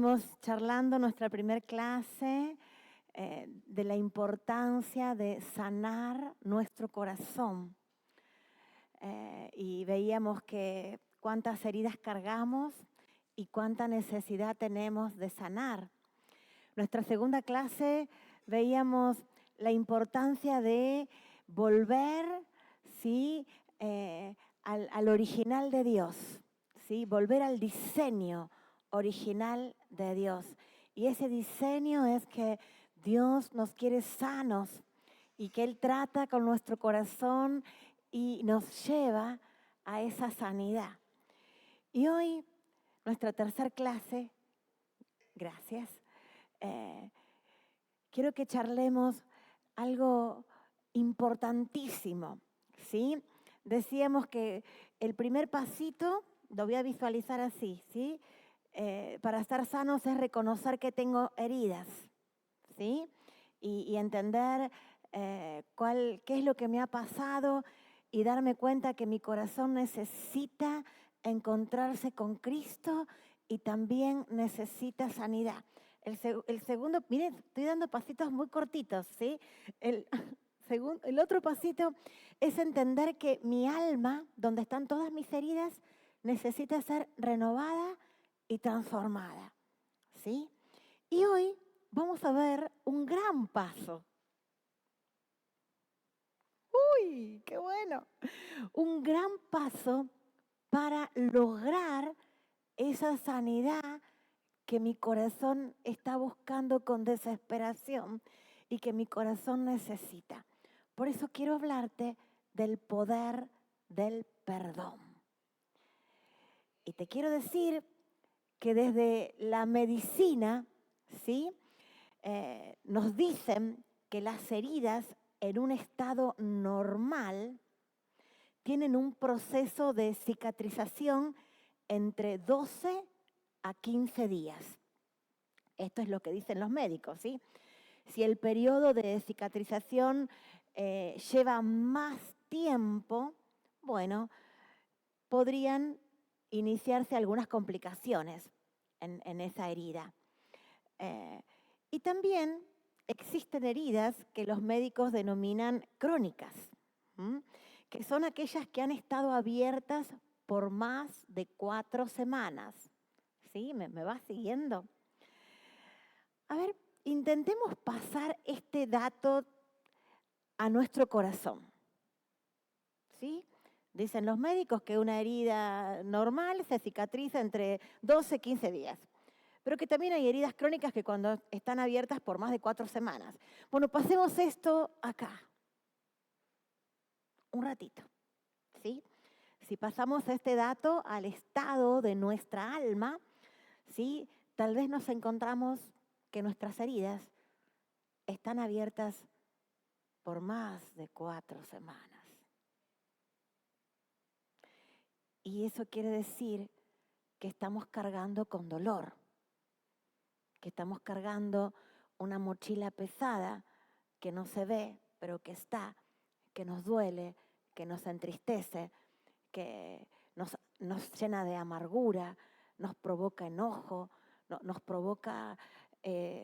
Estuvimos charlando nuestra primera clase de la importancia de sanar nuestro corazón. Y veíamos que cuántas heridas cargamos y cuánta necesidad tenemos de sanar. Nuestra segunda clase veíamos la importancia de volver, ¿sí? Al original de Dios, ¿sí? Volver al diseño original de Dios. Y ese diseño es que Dios nos quiere sanos y que Él trata con nuestro corazón y nos lleva a esa sanidad. Y hoy, nuestra tercera clase, gracias, quiero que charlemos algo importantísimo, ¿sí? Decíamos que el primer pasito, lo voy a visualizar así, ¿sí? Para estar sanos es reconocer que tengo heridas, ¿sí? Y entender qué es lo que me ha pasado y darme cuenta que mi corazón necesita encontrarse con Cristo y también necesita sanidad. El segundo, miren, estoy dando pasitos muy cortitos, ¿sí? El otro pasito es entender que mi alma, donde están todas mis heridas, necesita ser renovada y transformada, ¿sí? Y hoy vamos a ver un gran paso. ¡Uy, qué bueno! Un gran paso para lograr esa sanidad que mi corazón está buscando con desesperación y que mi corazón necesita. Por eso quiero hablarte del poder del perdón. Y te quiero decir que desde la medicina, ¿sí? Nos dicen que las heridas en un estado normal tienen un proceso de cicatrización entre 12 a 15 días. Esto es lo que dicen los médicos, ¿sí? Si el periodo de cicatrización lleva más tiempo, bueno, podrían iniciarse algunas complicaciones en esa herida. Y también existen heridas que los médicos denominan crónicas, que son aquellas que han estado abiertas por más de 4 semanas. ¿Sí? ¿Me vas siguiendo? A ver, intentemos pasar este dato a nuestro corazón. ¿Sí? Dicen los médicos que una herida normal se cicatriza entre 12 y 15 días. Pero que también hay heridas crónicas que cuando están abiertas por más de 4 semanas. Bueno, pasemos esto acá. Un ratito, ¿sí? Si pasamos este dato al estado de nuestra alma, ¿sí? Tal vez nos encontramos que nuestras heridas están abiertas por más de 4 semanas. Y eso quiere decir que estamos cargando con dolor, que estamos cargando una mochila pesada que no se ve, pero que está, que nos duele, que nos entristece, que nos llena de amargura, nos provoca enojo, nos provoca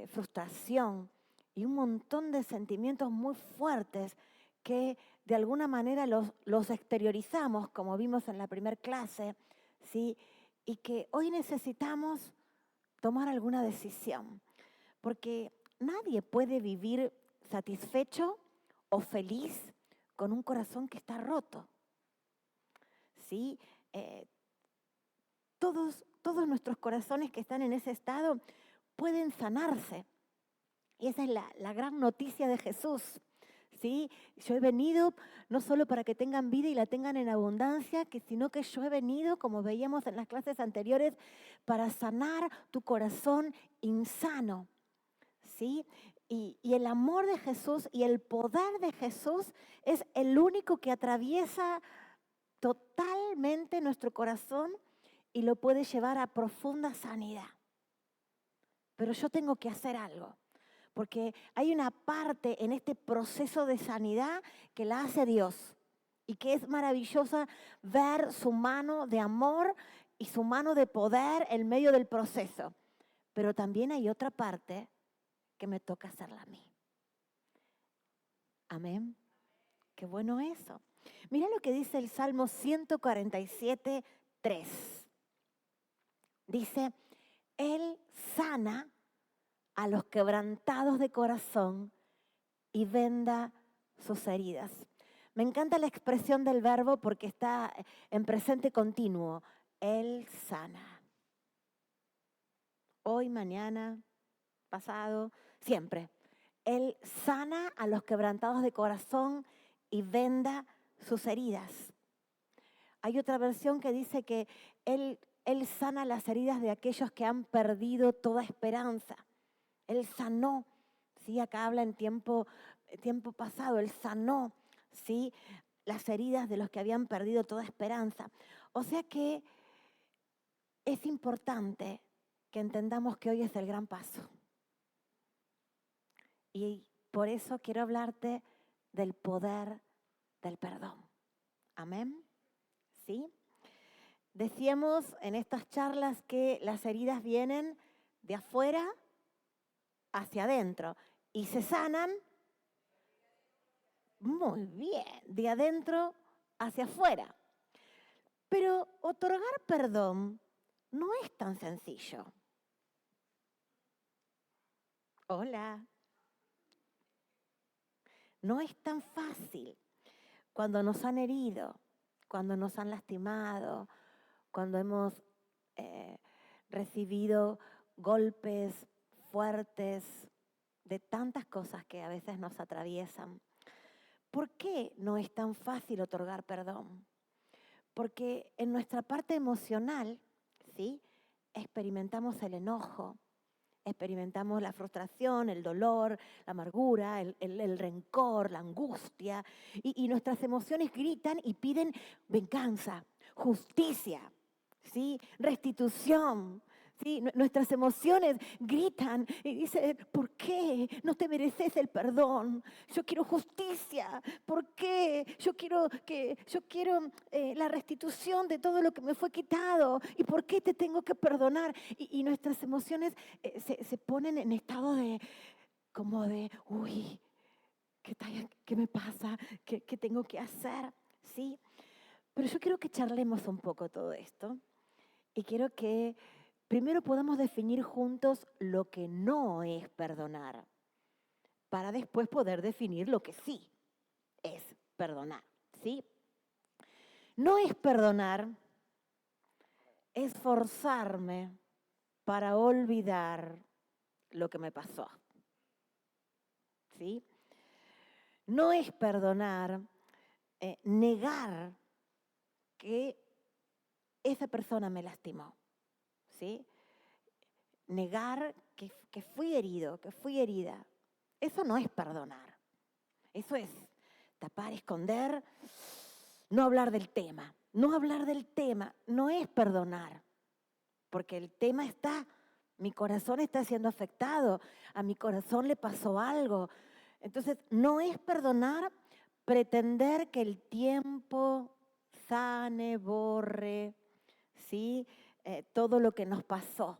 frustración y un montón de sentimientos muy fuertes que de alguna manera los exteriorizamos, como vimos en la primera clase, ¿sí? Y que hoy necesitamos tomar alguna decisión, porque nadie puede vivir satisfecho o feliz con un corazón que está roto. ¿Sí? Todos nuestros corazones que están en ese estado pueden sanarse. Y esa es la gran noticia de Jesús. ¿Sí? Yo he venido no solo para que tengan vida y la tengan en abundancia, sino que yo he venido, como veíamos en las clases anteriores, para sanar tu corazón insano. ¿Sí? Y el amor de Jesús y el poder de Jesús es el único que atraviesa totalmente nuestro corazón y lo puede llevar a profunda sanidad. Pero yo tengo que hacer algo, porque hay una parte en este proceso de sanidad que la hace Dios y que es maravillosa ver su mano de amor y su mano de poder en medio del proceso. pero también hay otra parte que me toca hacerla a mí. Amén. Qué bueno eso. Mira lo que dice el Salmo 147, 3. Dice, Él sana a los quebrantados de corazón y venda sus heridas. Me encanta la expresión del verbo porque está en presente continuo. Él sana. Hoy, mañana, pasado, siempre. Él sana a los quebrantados de corazón y venda sus heridas. Hay otra versión que dice que Él sana las heridas de aquellos que han perdido toda esperanza. Él sanó, ¿sí? Acá habla en tiempo pasado, Él sanó, ¿sí? Las heridas de los que habían perdido toda esperanza. O sea que es importante que entendamos que hoy es el gran paso. Y por eso quiero hablarte del poder del perdón. Amén. ¿Sí? Decíamos en estas charlas que las heridas vienen de afuera hacia adentro y se sanan, muy bien, de adentro hacia afuera. Pero otorgar perdón no es tan sencillo. Hola. No es tan fácil cuando nos han herido, cuando nos han lastimado, cuando hemos recibido golpes fuertes de tantas cosas que a veces nos atraviesan. ¿Por qué no es tan fácil otorgar perdón? Porque en nuestra parte emocional, ¿sí? Experimentamos el enojo, experimentamos la frustración, el dolor, la amargura, el rencor, la angustia, y nuestras emociones gritan y piden venganza, justicia, ¿sí? Restitución. ¿Sí? Nuestras emociones gritan y dicen, ¿por qué no te mereces el perdón? Yo quiero justicia. ¿Por qué? Yo quiero la restitución de todo lo que me fue quitado. ¿Y por qué te tengo que perdonar? Y nuestras emociones se ponen en estado de, uy, ¿qué me pasa? ¿Qué tengo que hacer? ¿Sí? Pero yo quiero que charlemos un poco todo esto. Y quiero que primero podamos definir juntos lo que no es perdonar, para después poder definir lo que sí es perdonar, ¿sí? No es perdonar, es forzarme para olvidar lo que me pasó, ¿sí? No es perdonar, negar que esa persona me lastimó, ¿sí? Negar que fui herido, que fui herida. Eso no es perdonar. Eso es tapar, esconder, no hablar del tema. No hablar del tema no es perdonar, porque el tema está, mi corazón está siendo afectado, a mi corazón le pasó algo. Entonces, no es perdonar pretender que el tiempo sane, borre, ¿sí? Todo lo que nos pasó.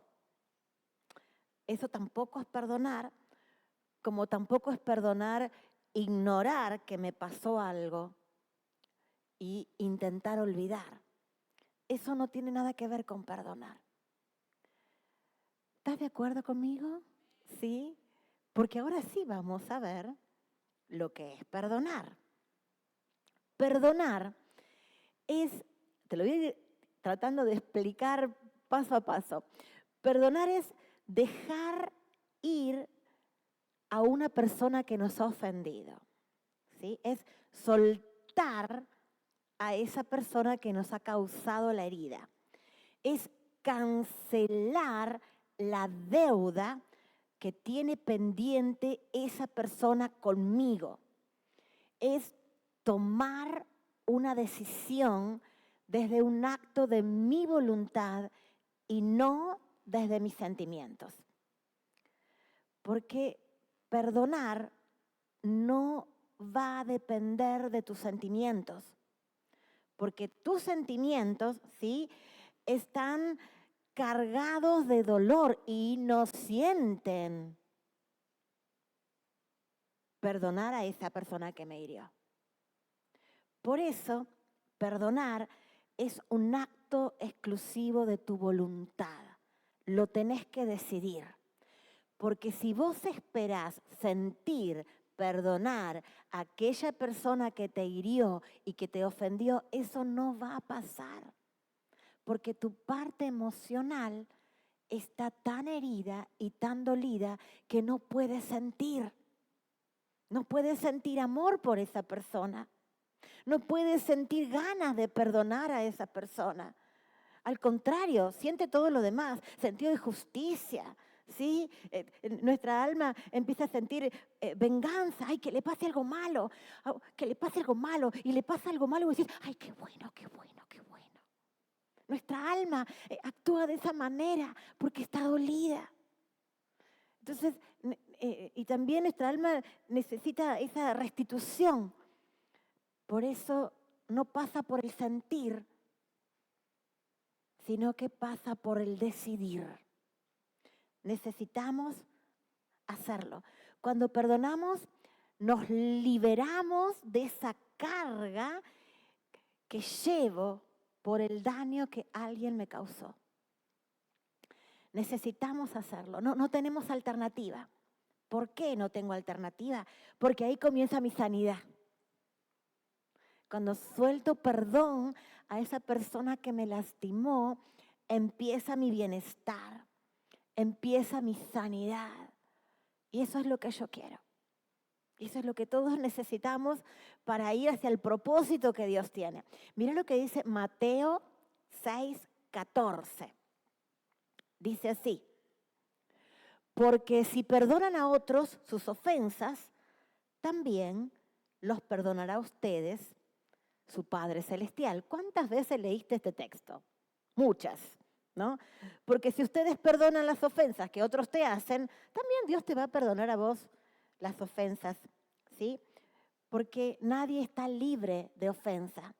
Eso tampoco es perdonar, como tampoco es perdonar ignorar que me pasó algo y intentar olvidar. Eso no tiene nada que ver con perdonar. ¿Estás de acuerdo conmigo? ¿Sí? Porque ahora sí vamos a ver lo que es perdonar. Perdonar es, te lo voy a ir tratando de explicar paso a paso. Perdonar es dejar ir a una persona que nos ha ofendido, ¿sí? Es soltar a esa persona que nos ha causado la herida. Es cancelar la deuda que tiene pendiente esa persona conmigo. Es tomar una decisión desde un acto de mi voluntad y no desde mis sentimientos. Porque perdonar no va a depender de tus sentimientos. Porque tus sentimientos, ¿sí? Están cargados de dolor y no sienten perdonar a esa persona que me hirió. Por eso, perdonar es un acto exclusivo de tu voluntad. Lo tenés que decidir. Porque si vos esperás sentir, perdonar a aquella persona que te hirió y que te ofendió, eso no va a pasar. Porque tu parte emocional está tan herida y tan dolida que no puedes sentir. No puedes sentir amor por esa persona. No puedes sentir ganas de perdonar a esa persona. Al contrario, siente todo lo demás, sentido de justicia, ¿sí? Nuestra alma empieza a sentir venganza, ay, que le pase algo malo, que le pase algo malo, y le pasa algo malo y decís, ay, qué bueno, qué bueno, qué bueno. Nuestra alma actúa de esa manera porque está dolida. Entonces, y también nuestra alma necesita esa restitución. Por eso no pasa por el sentir, sino que pasa por el decidir. Necesitamos hacerlo. Cuando perdonamos, nos liberamos de esa carga que llevo por el daño que alguien me causó. Necesitamos hacerlo. No tenemos alternativa. ¿Por qué no tengo alternativa? Porque ahí comienza mi sanidad. Cuando suelto perdón a esa persona que me lastimó, empieza mi bienestar, empieza mi sanidad. Y eso es lo que yo quiero. Eso es lo que todos necesitamos para ir hacia el propósito que Dios tiene. Mira lo que dice Mateo 6:14. Dice así: porque si perdonan a otros sus ofensas, también los perdonará a ustedes su Padre Celestial. ¿Cuántas veces leíste este texto? Muchas, ¿no? Porque si ustedes perdonan las ofensas que otros te hacen, también Dios te va a perdonar a vos las ofensas, ¿sí? Porque nadie está libre de ofensa.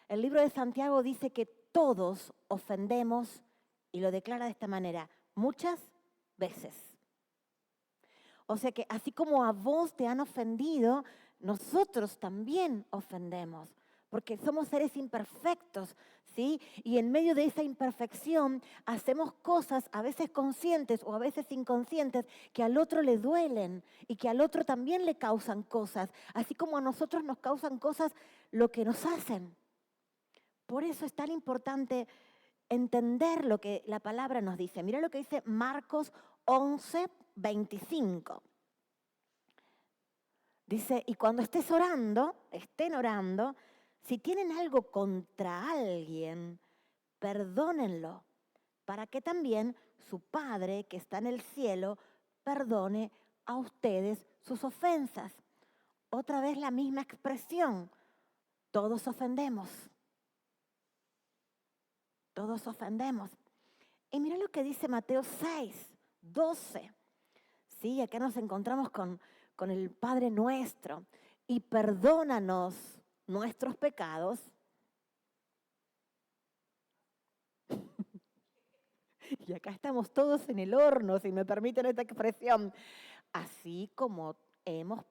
El libro de Santiago dice que todos ofendemos, y lo declara de esta manera, muchas veces. O sea que así como a vos te han ofendido, nosotros también ofendemos. Porque somos seres imperfectos, ¿sí? Y en medio de esa imperfección hacemos cosas a veces conscientes o a veces inconscientes que al otro le duelen y que al otro también le causan cosas, así como a nosotros nos causan cosas lo que nos hacen. Por eso es tan importante entender lo que la palabra nos dice. Mira lo que dice Marcos 11:25. Dice, y cuando estén orando, si tienen algo contra alguien, perdónenlo, para que también su Padre que está en el cielo perdone a ustedes sus ofensas. Otra vez la misma expresión, todos ofendemos. Todos ofendemos. Y mira lo que dice Mateo 6:12. Sí, acá nos encontramos con el Padre nuestro. Y perdónanos nuestros pecados. Y acá estamos todos en el horno, si me permiten esta expresión. Así como hemos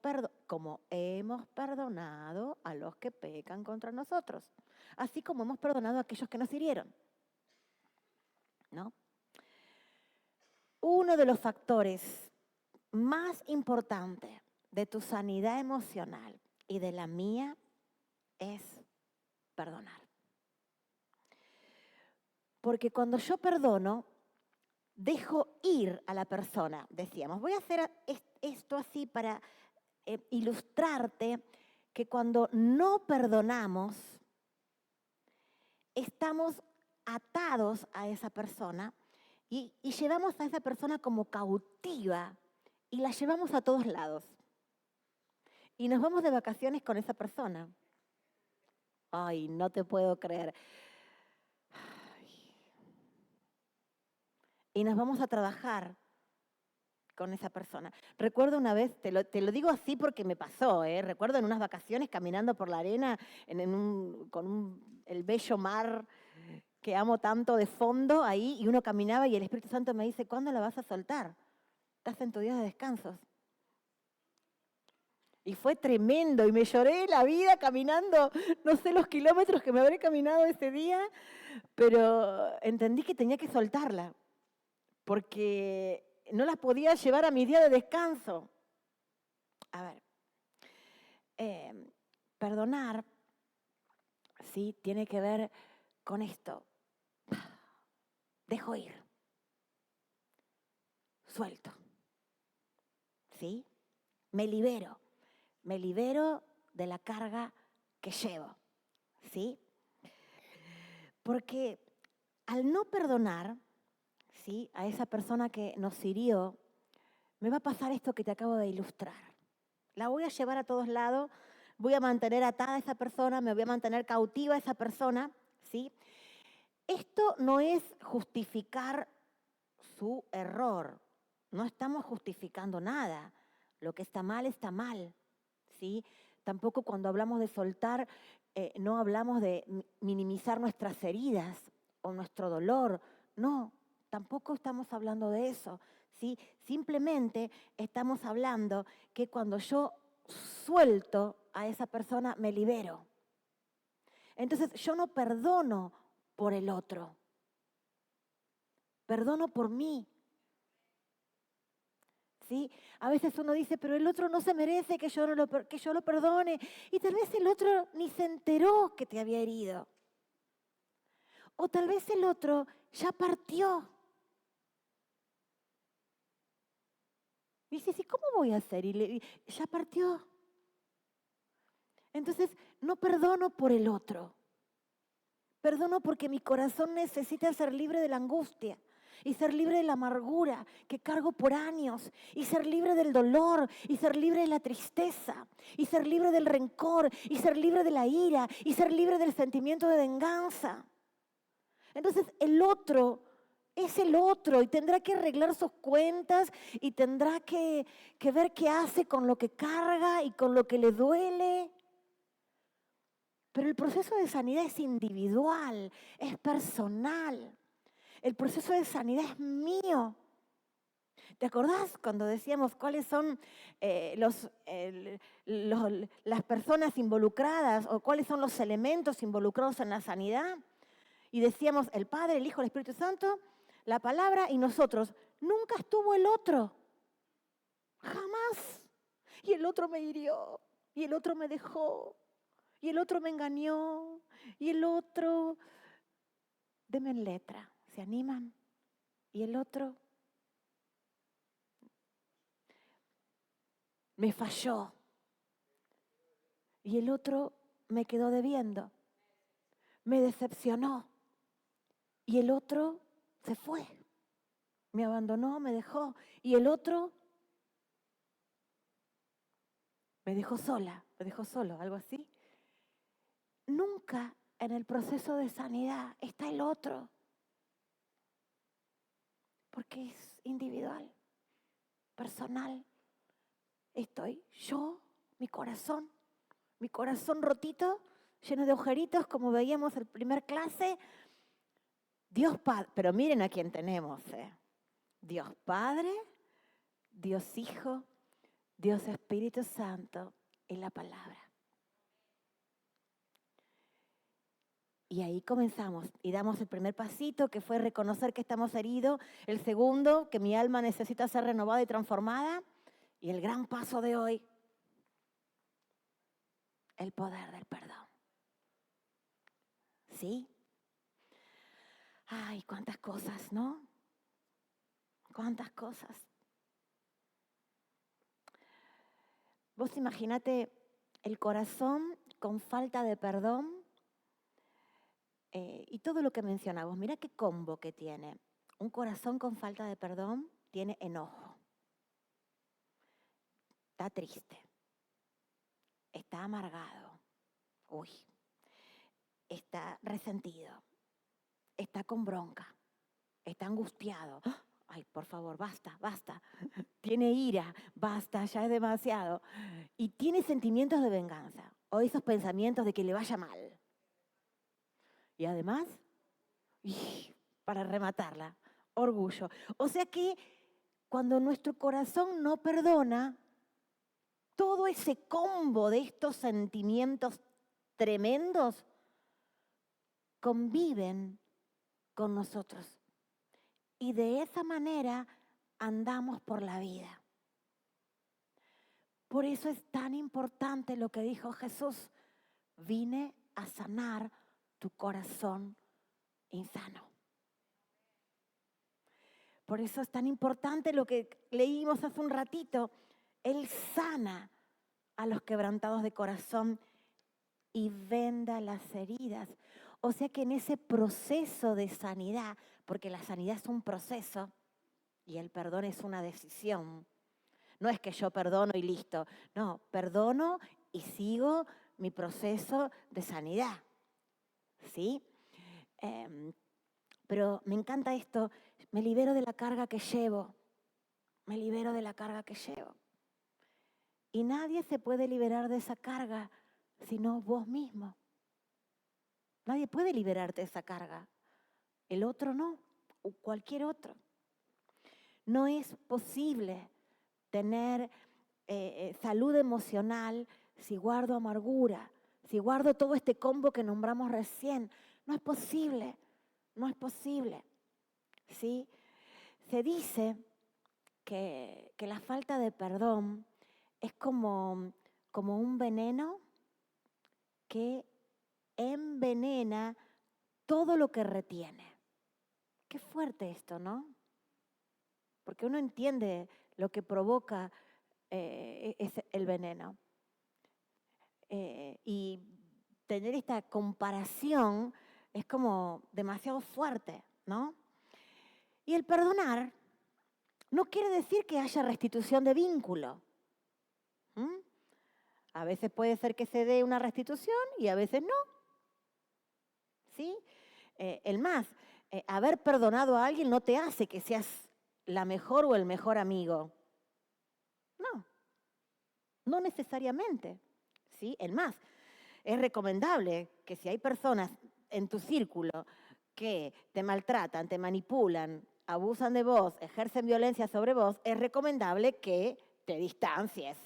perdonado a los que pecan contra nosotros. Así como hemos perdonado a aquellos que nos hirieron. ¿No? Uno de los factores más importantes de tu sanidad emocional y de la mía es perdonar. Porque cuando yo perdono, dejo ir a la persona. Decíamos, voy a hacer esto así para ilustrarte que cuando no perdonamos, estamos atados a esa persona y llevamos a esa persona como cautiva y la llevamos a todos lados. Y nos vamos de vacaciones con esa persona. Ay, no te puedo creer. Y nos vamos a trabajar con esa persona. Recuerdo una vez, te lo digo así porque me pasó, recuerdo en unas vacaciones caminando por la arena, el bello mar que amo tanto de fondo ahí, y uno caminaba y el Espíritu Santo me dice, ¿cuándo la vas a soltar? Estás en tu día de descansos. Y fue tremendo, y me lloré la vida caminando, no sé los kilómetros que me habré caminado ese día, pero entendí que tenía que soltarla, porque no las podía llevar a mi día de descanso. A ver, perdonar, sí, tiene que ver con esto. Dejo ir, suelto, ¿sí? Me libero de la carga que llevo, ¿sí? Porque al no perdonar, ¿sí?, a esa persona que nos hirió, me va a pasar esto que te acabo de ilustrar. La voy a llevar a todos lados, voy a mantener atada a esa persona, me voy a mantener cautiva a esa persona, ¿sí? Esto no es justificar su error, no estamos justificando nada. Lo que está mal, ¿sí? Tampoco cuando hablamos de soltar, no hablamos de minimizar nuestras heridas o nuestro dolor. No, tampoco estamos hablando de eso, ¿sí? Simplemente estamos hablando que cuando yo suelto a esa persona, me libero. Entonces yo no perdono por el otro, perdono por mí. ¿Sí? A veces uno dice, pero el otro no se merece que yo lo perdone. Y tal vez el otro ni se enteró que te había herido. O tal vez el otro ya partió. Y dices, ¿y cómo voy a hacer? Y ya partió. Entonces, no perdono por el otro. Perdono porque mi corazón necesita ser libre de la angustia. Y ser libre de la amargura que cargo por años, y ser libre del dolor, y ser libre de la tristeza, y ser libre del rencor, y ser libre de la ira, y ser libre del sentimiento de venganza. Entonces el otro es el otro y tendrá que arreglar sus cuentas y tendrá que ver qué hace con lo que carga y con lo que le duele. Pero el proceso de sanidad es individual, es personal. El proceso de sanidad es mío. ¿Te acordás cuando decíamos cuáles son las personas involucradas o cuáles son los elementos involucrados en la sanidad? Y decíamos el Padre, el Hijo, el Espíritu Santo, la palabra y nosotros. Nunca estuvo el otro. Jamás. Y el otro me hirió. Y el otro me dejó. Y el otro me engañó. Y el otro... Deme en letra. ¿Se animan? Y el otro me falló. Y el otro me quedó debiendo. Me decepcionó. Y el otro se fue. Me abandonó, me dejó. Y el otro me dejó sola, me dejó solo, algo así. Nunca en el proceso de sanidad está el otro. Porque es individual, personal. Estoy yo, mi corazón rotito, lleno de agujeritos, como veíamos en primer clase. Dios Padre, pero miren a quién tenemos. Dios Padre, Dios Hijo, Dios Espíritu Santo y la palabra. Y ahí comenzamos y damos el primer pasito, que fue reconocer que estamos heridos. El segundo, que mi alma necesita ser renovada y transformada. Y el gran paso de hoy, el poder del perdón. ¿Sí? Ay, cuántas cosas, ¿no? Cuántas cosas. Vos imaginate el corazón con falta de perdón y todo lo que mencionamos. Mirá qué combo que tiene. Un corazón con falta de perdón tiene enojo. Está triste. Está amargado. Uy. Está resentido. Está con bronca. Está angustiado. Ay, por favor, basta, basta. Tiene ira, basta, ya es demasiado. Y tiene sentimientos de venganza o esos pensamientos de que le vaya mal. Y además Y para rematarla, orgullo. O sea que cuando nuestro corazón no perdona, todo ese combo de estos sentimientos tremendos conviven con nosotros. Y de esa manera andamos por la vida. Por eso es tan importante lo que dijo Jesús. Vine a sanar tu corazón insano. Por eso es tan importante lo que leímos hace un ratito. Él sana a los quebrantados de corazón y venda las heridas. O sea que en ese proceso de sanidad, porque la sanidad es un proceso y el perdón es una decisión. No es que yo perdono y listo. No, perdono y sigo mi proceso de sanidad. ¿Sí? Pero me encanta esto. Me libero de la carga que llevo. Me libero de la carga que llevo. Y nadie se puede liberar de esa carga sino vos mismo. Nadie puede liberarte de esa carga. El otro no, o cualquier otro. No es posible tener salud emocional si guardo amargura, si guardo todo este combo que nombramos recién. No es posible, no es posible. ¿Sí? Se dice que la falta de perdón es como un veneno que envenena todo lo que retiene. Qué fuerte esto, ¿no? Porque uno entiende lo que provoca es el veneno. Y tener esta comparación es como demasiado fuerte, ¿no? Y el perdonar no quiere decir que haya restitución de vínculo. A veces puede ser que se dé una restitución y a veces no. ¿Sí? Haber perdonado a alguien no te hace que seas la mejor o el mejor amigo. No necesariamente. ¿Sí? Es recomendable que si hay personas en tu círculo que te maltratan, te manipulan, abusan de vos, ejercen violencia sobre vos, es recomendable que te distancies.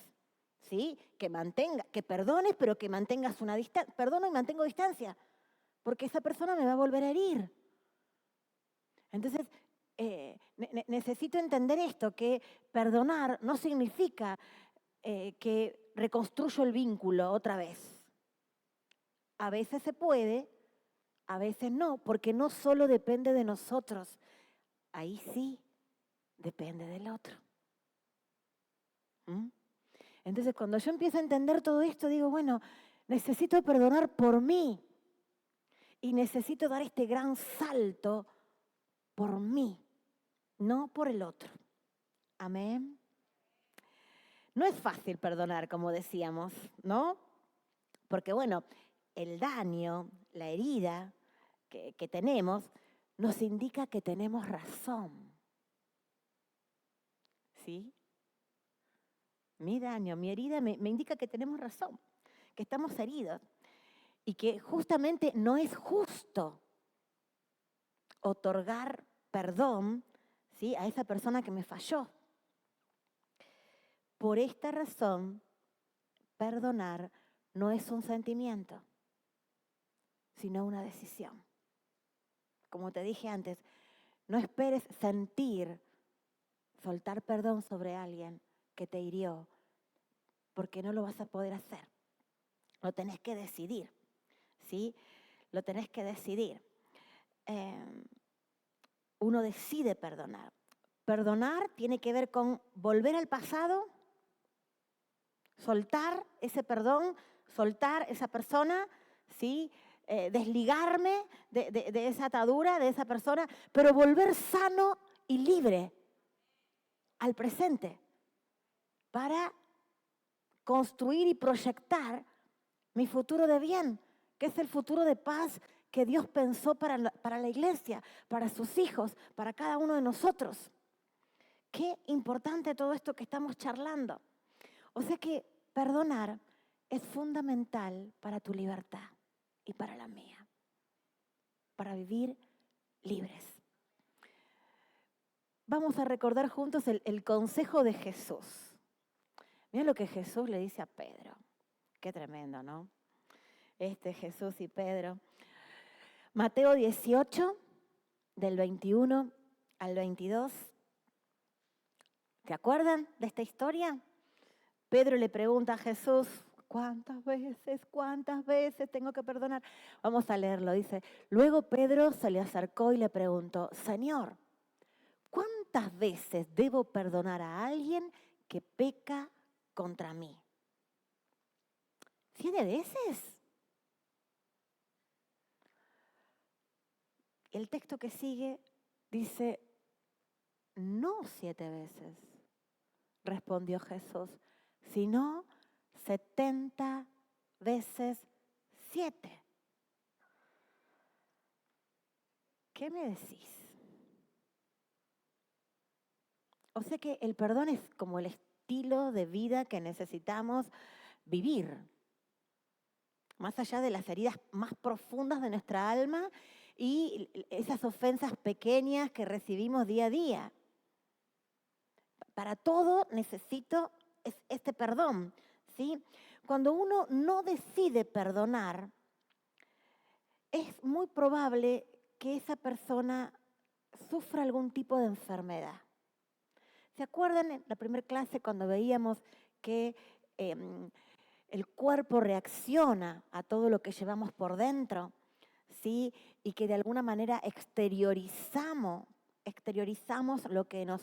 ¿Sí? Que perdones, pero que mantengas una distancia. Perdono y mantengo distancia, porque esa persona me va a volver a herir. Entonces, necesito entender esto, que perdonar no significa que reconstruyo el vínculo otra vez. A veces se puede, a veces no, porque no solo depende de nosotros, ahí sí depende del otro. Entonces, cuando yo empiezo a entender todo esto, digo, bueno, necesito perdonar por mí y necesito dar este gran salto por mí, no por el otro. Amén. No es fácil perdonar, como decíamos, ¿no? Porque, bueno, el daño, la herida que tenemos, nos indica que tenemos razón. ¿Sí? Mi daño, mi herida me indica que tenemos razón, que estamos heridos y que justamente no es justo otorgar perdón, ¿sí?, a esa persona que me falló. Por esta razón, perdonar no es un sentimiento, sino una decisión. Como te dije antes, no esperes sentir, soltar perdón sobre alguien que te hirió, porque no lo vas a poder hacer. Lo tenés que decidir, ¿sí? Lo tenés que decidir. Uno decide perdonar. Perdonar tiene que ver con volver al pasado, soltar ese perdón, soltar esa persona, ¿sí? Desligarme de esa atadura, de esa persona, pero volver sano y libre al presente para construir y proyectar mi futuro de bien, que es el futuro de paz que Dios pensó para la iglesia, para sus hijos, para cada uno de nosotros. Qué importante todo esto que estamos charlando. O sea que perdonar es fundamental para tu libertad y para la mía, para vivir libres. Vamos a recordar juntos el consejo de Jesús. Mira lo que Jesús le dice a Pedro. Qué tremendo, ¿no? Jesús y Pedro. Mateo 18, del 21 al 22. ¿Se acuerdan de esta historia? Pedro le pregunta a Jesús, ¿cuántas veces tengo que perdonar? Vamos a leerlo, dice. Luego Pedro se le acercó y le preguntó, Señor, ¿cuántas veces debo perdonar a alguien que peca contra mí? ¿7 veces? El texto que sigue dice, no 7 veces, respondió Jesús, sino 70 veces 7. ¿Qué me decís? O sea que el perdón es como el estilo de vida que necesitamos vivir. Más allá de las heridas más profundas de nuestra alma y esas ofensas pequeñas que recibimos día a día. Para todo necesito este perdón, ¿sí? Cuando uno no decide perdonar, es muy probable que esa persona sufra algún tipo de enfermedad. ¿Se acuerdan en la primera clase cuando veíamos que el cuerpo reacciona a todo lo que llevamos por dentro? ¿Sí? Y que de alguna manera exteriorizamos lo que nos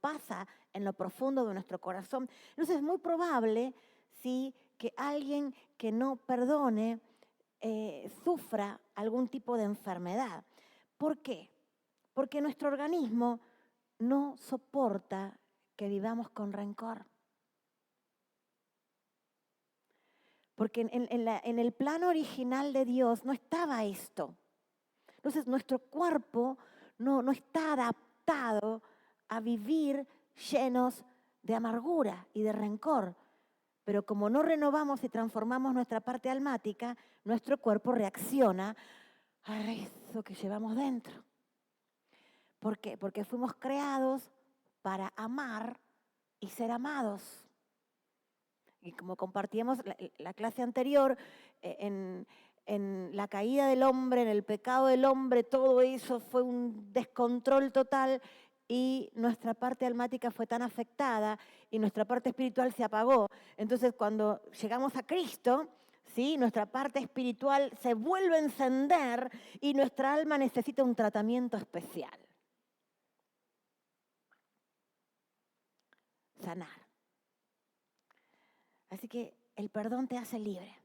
pasa en lo profundo de nuestro corazón. Entonces es muy probable, ¿sí?, que alguien que no perdone sufra algún tipo de enfermedad. ¿Por qué? Porque nuestro organismo no soporta que vivamos con rencor. Porque en el plano original de Dios no estaba esto. Entonces nuestro cuerpo no está adaptado a vivir llenos de amargura y de rencor. Pero como no renovamos y transformamos nuestra parte almática, nuestro cuerpo reacciona a eso que llevamos dentro. ¿Por qué? Porque fuimos creados para amar y ser amados. Y como compartíamos la clase anterior, en la caída del hombre, en el pecado del hombre, todo eso fue un descontrol total y nuestra parte almática fue tan afectada y nuestra parte espiritual se apagó. Entonces, cuando llegamos a Cristo, ¿sí?, nuestra parte espiritual se vuelve a encender y nuestra alma necesita un tratamiento especial. Sanar. Así que el perdón te hace libre.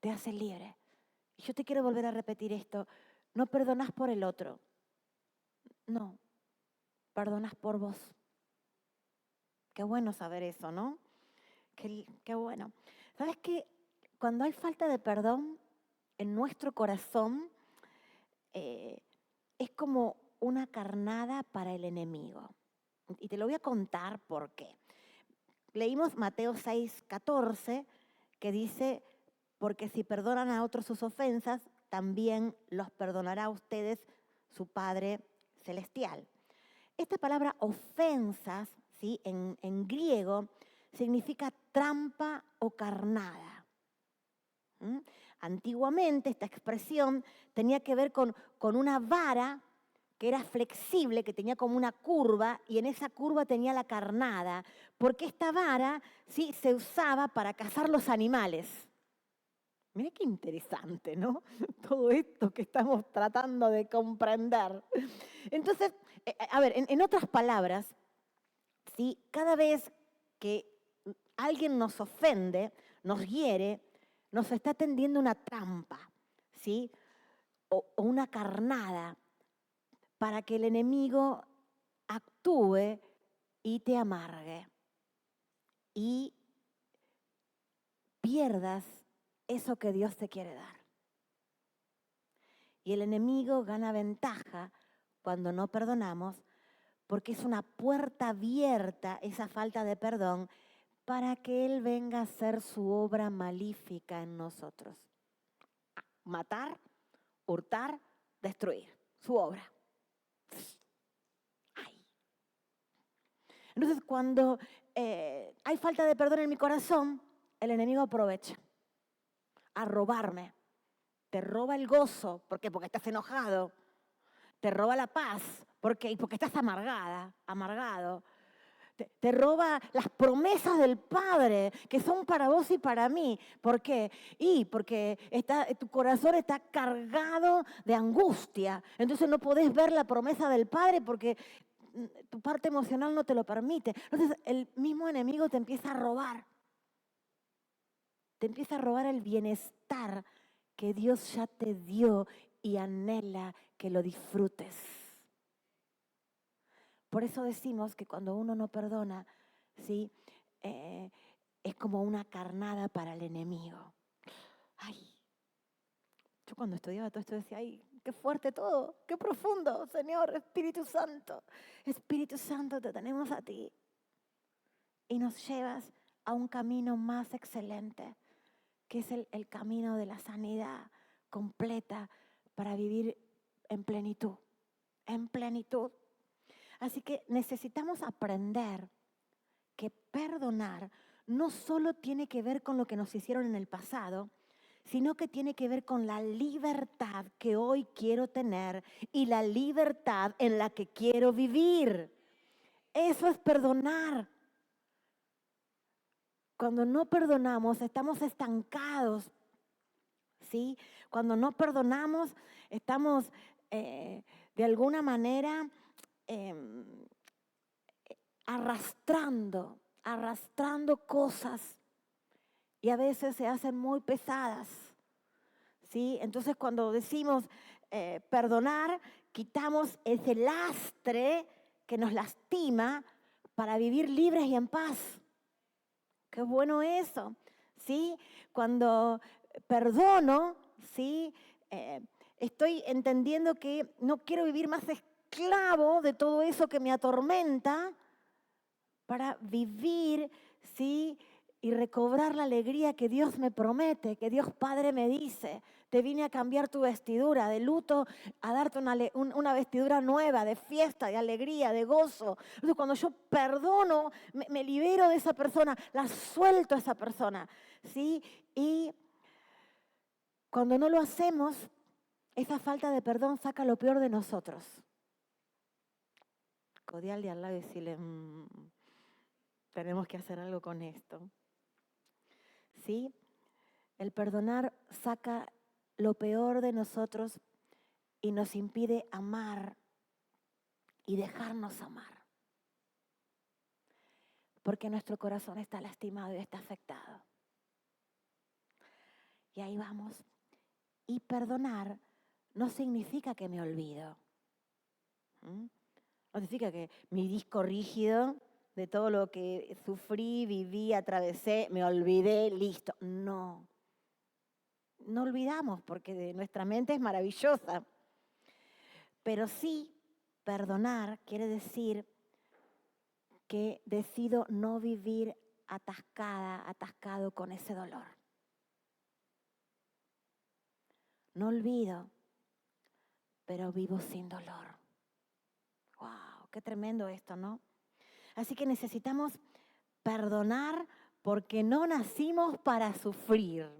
Te hace libre. Y yo te quiero volver a repetir esto. No perdonás por el otro. No. Perdonás por vos. Qué bueno saber eso, ¿no? Qué bueno. ¿Sabes qué? Cuando hay falta de perdón en nuestro corazón, es como una carnada para el enemigo. Y te lo voy a contar por qué. Leímos Mateo 6:14, que dice, porque si perdonan a otros sus ofensas, también los perdonará a ustedes su Padre Celestial. Esta palabra ofensas, ¿sí?, en griego, significa trampa o carnada. Antiguamente esta expresión tenía que ver con una vara que era flexible, que tenía como una curva, y en esa curva tenía la carnada, porque esta vara, sí, se usaba para cazar los animales. Mira qué interesante, ¿no? Todo esto que estamos tratando de comprender. Entonces, a ver, en otras palabras, ¿sí?, cada vez que alguien nos ofende, nos hiere, nos está tendiendo una trampa, ¿sí?, o una carnada, para que el enemigo actúe y te amargue y pierdas eso que Dios te quiere dar. Y el enemigo gana ventaja cuando no perdonamos, porque es una puerta abierta, esa falta de perdón, para que Él venga a hacer su obra malífica en nosotros. Matar, hurtar, destruir su obra. Ay. Entonces, cuando hay falta de perdón en mi corazón, el enemigo aprovecha a robarme. Te roba el gozo, ¿por qué? Porque estás enojado. Te roba la paz, porque estás amargado. Te roba las promesas del Padre, que son para vos y para mí. ¿Por qué? Porque tu corazón está cargado de angustia. Entonces no podés ver la promesa del Padre porque tu parte emocional no te lo permite. Entonces el mismo enemigo te empieza a robar. Te empieza a robar el bienestar que Dios ya te dio y anhela que lo disfrutes. Por eso decimos que cuando uno no perdona, ¿sí? Es como una carnada para el enemigo. Ay, yo cuando estudiaba todo esto decía, ay, qué fuerte todo, qué profundo, Señor, Espíritu Santo. Espíritu Santo, te tenemos a ti. Y nos llevas a un camino más excelente, que es el camino de la sanidad completa para vivir en plenitud, en plenitud. Así que necesitamos aprender que perdonar no solo tiene que ver con lo que nos hicieron en el pasado, sino que tiene que ver con la libertad que hoy quiero tener y la libertad en la que quiero vivir. Eso es perdonar. Cuando no perdonamos, estamos estancados, ¿sí? Cuando no perdonamos, estamos de alguna manera arrastrando cosas y a veces se hacen muy pesadas, ¿sí? Entonces cuando decimos perdonar, quitamos ese lastre que nos lastima para vivir libres y en paz. Qué bueno eso, ¿sí? Cuando perdono, ¿sí? Estoy entendiendo que no quiero vivir más esclavo de todo eso que me atormenta para vivir, ¿sí? Y recobrar la alegría que Dios me promete, que Dios Padre me dice. Te vine a cambiar tu vestidura de luto, a darte una vestidura nueva, de fiesta, de alegría, de gozo. Entonces, cuando yo perdono, me libero de esa persona, la suelto a esa persona, ¿sí? Y cuando no lo hacemos, esa falta de perdón saca lo peor de nosotros. Codearle al lado y decirle, tenemos que hacer algo con esto. ¿Sí? El perdonar saca lo peor de nosotros y nos impide amar y dejarnos amar. Porque nuestro corazón está lastimado y está afectado. Y ahí vamos. Y perdonar no significa que me olvido. No significa que mi disco rígido de todo lo que sufrí, viví, atravesé, me olvidé, listo. No. No olvidamos porque nuestra mente es maravillosa. Pero sí, perdonar quiere decir que decido no vivir atascado con ese dolor. No olvido, pero vivo sin dolor. ¡Wow! Qué tremendo esto, ¿no? Así que necesitamos perdonar porque no nacimos para sufrir.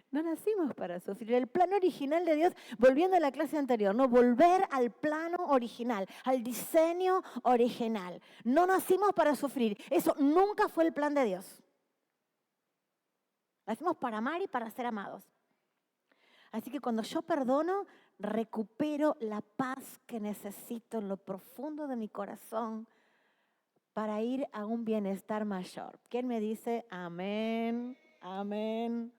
No nacimos para sufrir. El plan original de Dios, volviendo a la clase anterior, no volver al plano original, al diseño original. No nacimos para sufrir. Eso nunca fue el plan de Dios. Nacimos para amar y para ser amados. Así que cuando yo perdono, recupero la paz que necesito en lo profundo de mi corazón para ir a un bienestar mayor. ¿Quién me dice amén? Amén.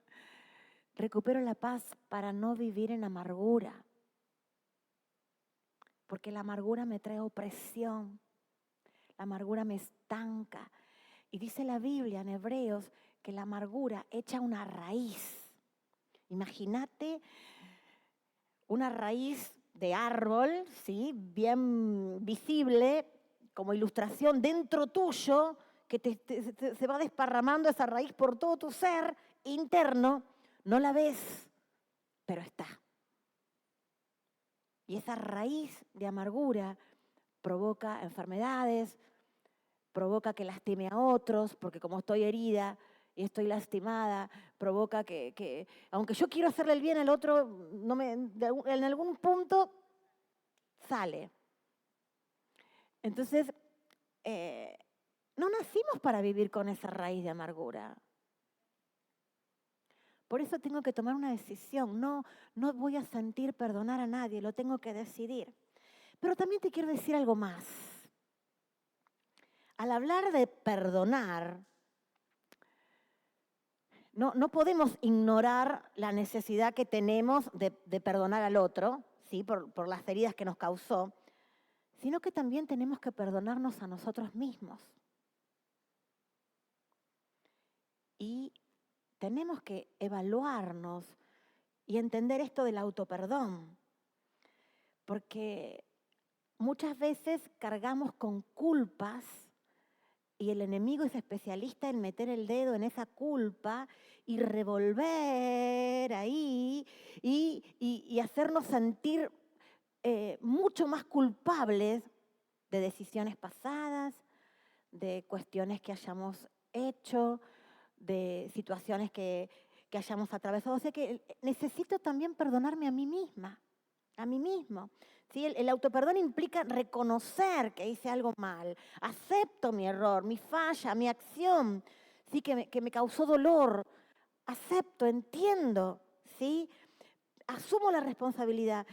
Recupero la paz para no vivir en amargura. Porque la amargura me trae opresión. La amargura me estanca. Y dice la Biblia en Hebreos que la amargura echa una raíz. Imagínate una raíz de árbol, ¿sí? Bien visible, como ilustración dentro tuyo, que se va desparramando esa raíz por todo tu ser interno. No la ves, pero está. Y esa raíz de amargura provoca enfermedades, provoca que lastime a otros, porque como estoy herida y estoy lastimada, provoca que aunque yo quiero hacerle el bien al otro, en algún punto sale. Entonces, no nacimos para vivir con esa raíz de amargura. Por eso tengo que tomar una decisión. No voy a sentir perdonar a nadie, lo tengo que decidir. Pero también te quiero decir algo más. Al hablar de perdonar, no podemos ignorar la necesidad que tenemos de perdonar al otro, ¿sí? por las heridas que nos causó, sino que también tenemos que perdonarnos a nosotros mismos. Y tenemos que evaluarnos y entender esto del autoperdón, porque muchas veces cargamos con culpas y el enemigo es especialista en meter el dedo en esa culpa y revolver ahí y hacernos sentir mucho más culpables de decisiones pasadas, de cuestiones que hayamos hecho, de situaciones que hayamos atravesado. O sea que necesito también perdonarme a mí misma, a mí mismo. ¿Sí? El autoperdón implica reconocer que hice algo mal, acepto mi error, mi falla, mi acción, ¿sí? que me causó dolor, acepto, entiendo, ¿sí? Asumo la responsabilidad,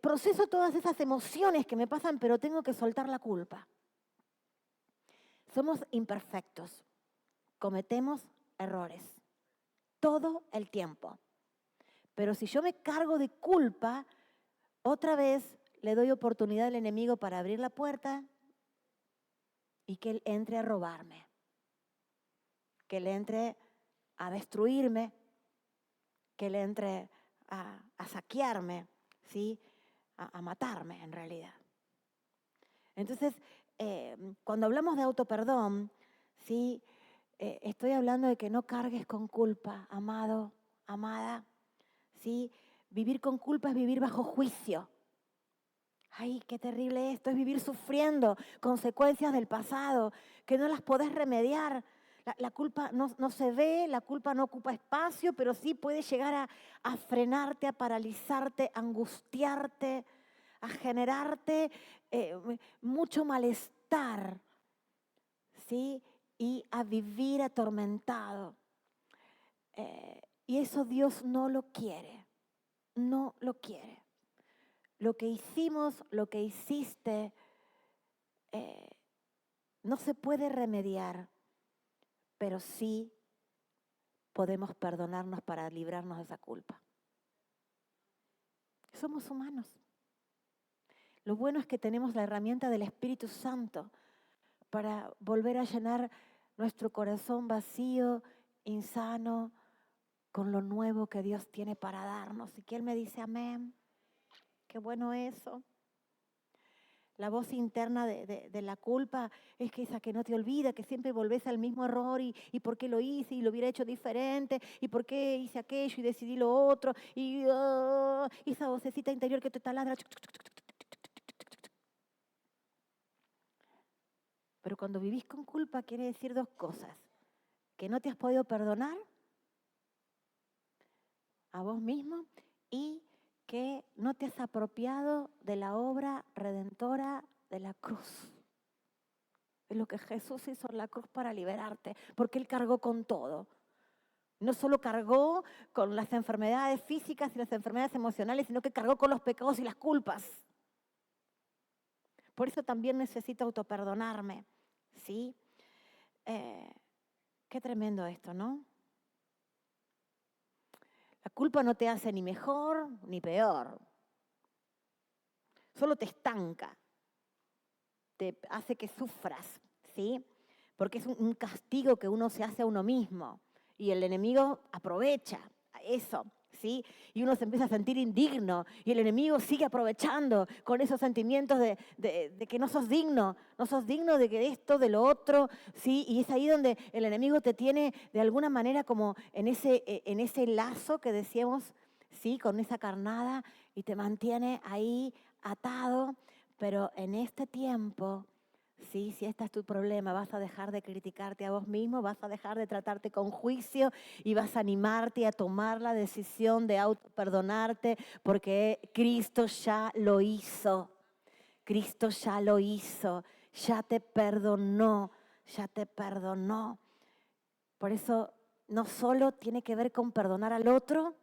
proceso todas esas emociones que me pasan, pero tengo que soltar la culpa. Somos imperfectos, cometemos errores todo el tiempo. Pero si yo me cargo de culpa, otra vez le doy oportunidad al enemigo para abrir la puerta y que él entre a robarme, que él entre a destruirme, que él entre a saquearme, ¿sí? a matarme en realidad. Entonces, cuando hablamos de autoperdón, ¿sí? Estoy hablando de que no cargues con culpa, amado, amada. ¿Sí? Vivir con culpa es vivir bajo juicio. Ay, qué terrible esto, es vivir sufriendo consecuencias del pasado, que no las podés remediar. La culpa no se ve, la culpa no ocupa espacio, pero sí puede llegar a frenarte, a paralizarte, a angustiarte, a generarte mucho malestar, ¿sí? Y a vivir atormentado. Y eso Dios no lo quiere, no lo quiere. Lo que hicimos, lo que hiciste, no se puede remediar, pero sí podemos perdonarnos para librarnos de esa culpa. Somos humanos. Lo bueno es que tenemos la herramienta del Espíritu Santo para volver a llenar nuestro corazón vacío, insano, con lo nuevo que Dios tiene para darnos. Y que Él me dice amén. Qué bueno eso. La voz interna de la culpa es que esa que no te olvida, que siempre volvés al mismo error y por qué lo hice y lo hubiera hecho diferente y por qué hice aquello y decidí lo otro y esa vocecita interior que te taladra. Pero cuando vivís con culpa quiere decir dos cosas: que no te has podido perdonar a vos mismo y que no te has apropiado de la obra redentora de la cruz. Es lo que Jesús hizo en la cruz para liberarte, porque Él cargó con todo. No solo cargó con las enfermedades físicas y las enfermedades emocionales, sino que cargó con los pecados y las culpas. Por eso también necesito autoperdonarme, ¿sí? Qué tremendo esto, ¿no? La culpa no te hace ni mejor ni peor. Solo te estanca. Te hace que sufras, ¿sí? Porque es un castigo que uno se hace a uno mismo. Y el enemigo aprovecha eso, ¿sí? Y uno se empieza a sentir indigno. Y el enemigo sigue aprovechando con esos sentimientos de que no sos digno de que de esto, de lo otro, ¿sí? Y es ahí donde el enemigo te tiene de alguna manera como en ese lazo que decíamos, ¿sí? Con esa carnada y te mantiene ahí atado, pero en este tiempo, ¿sí? Si este es tu problema, vas a dejar de criticarte a vos mismo, vas a dejar de tratarte con juicio y vas a animarte a tomar la decisión de autoperdonarte porque Cristo ya lo hizo. Cristo ya lo hizo, ya te perdonó, ya te perdonó. Por eso no solo tiene que ver con perdonar al otro,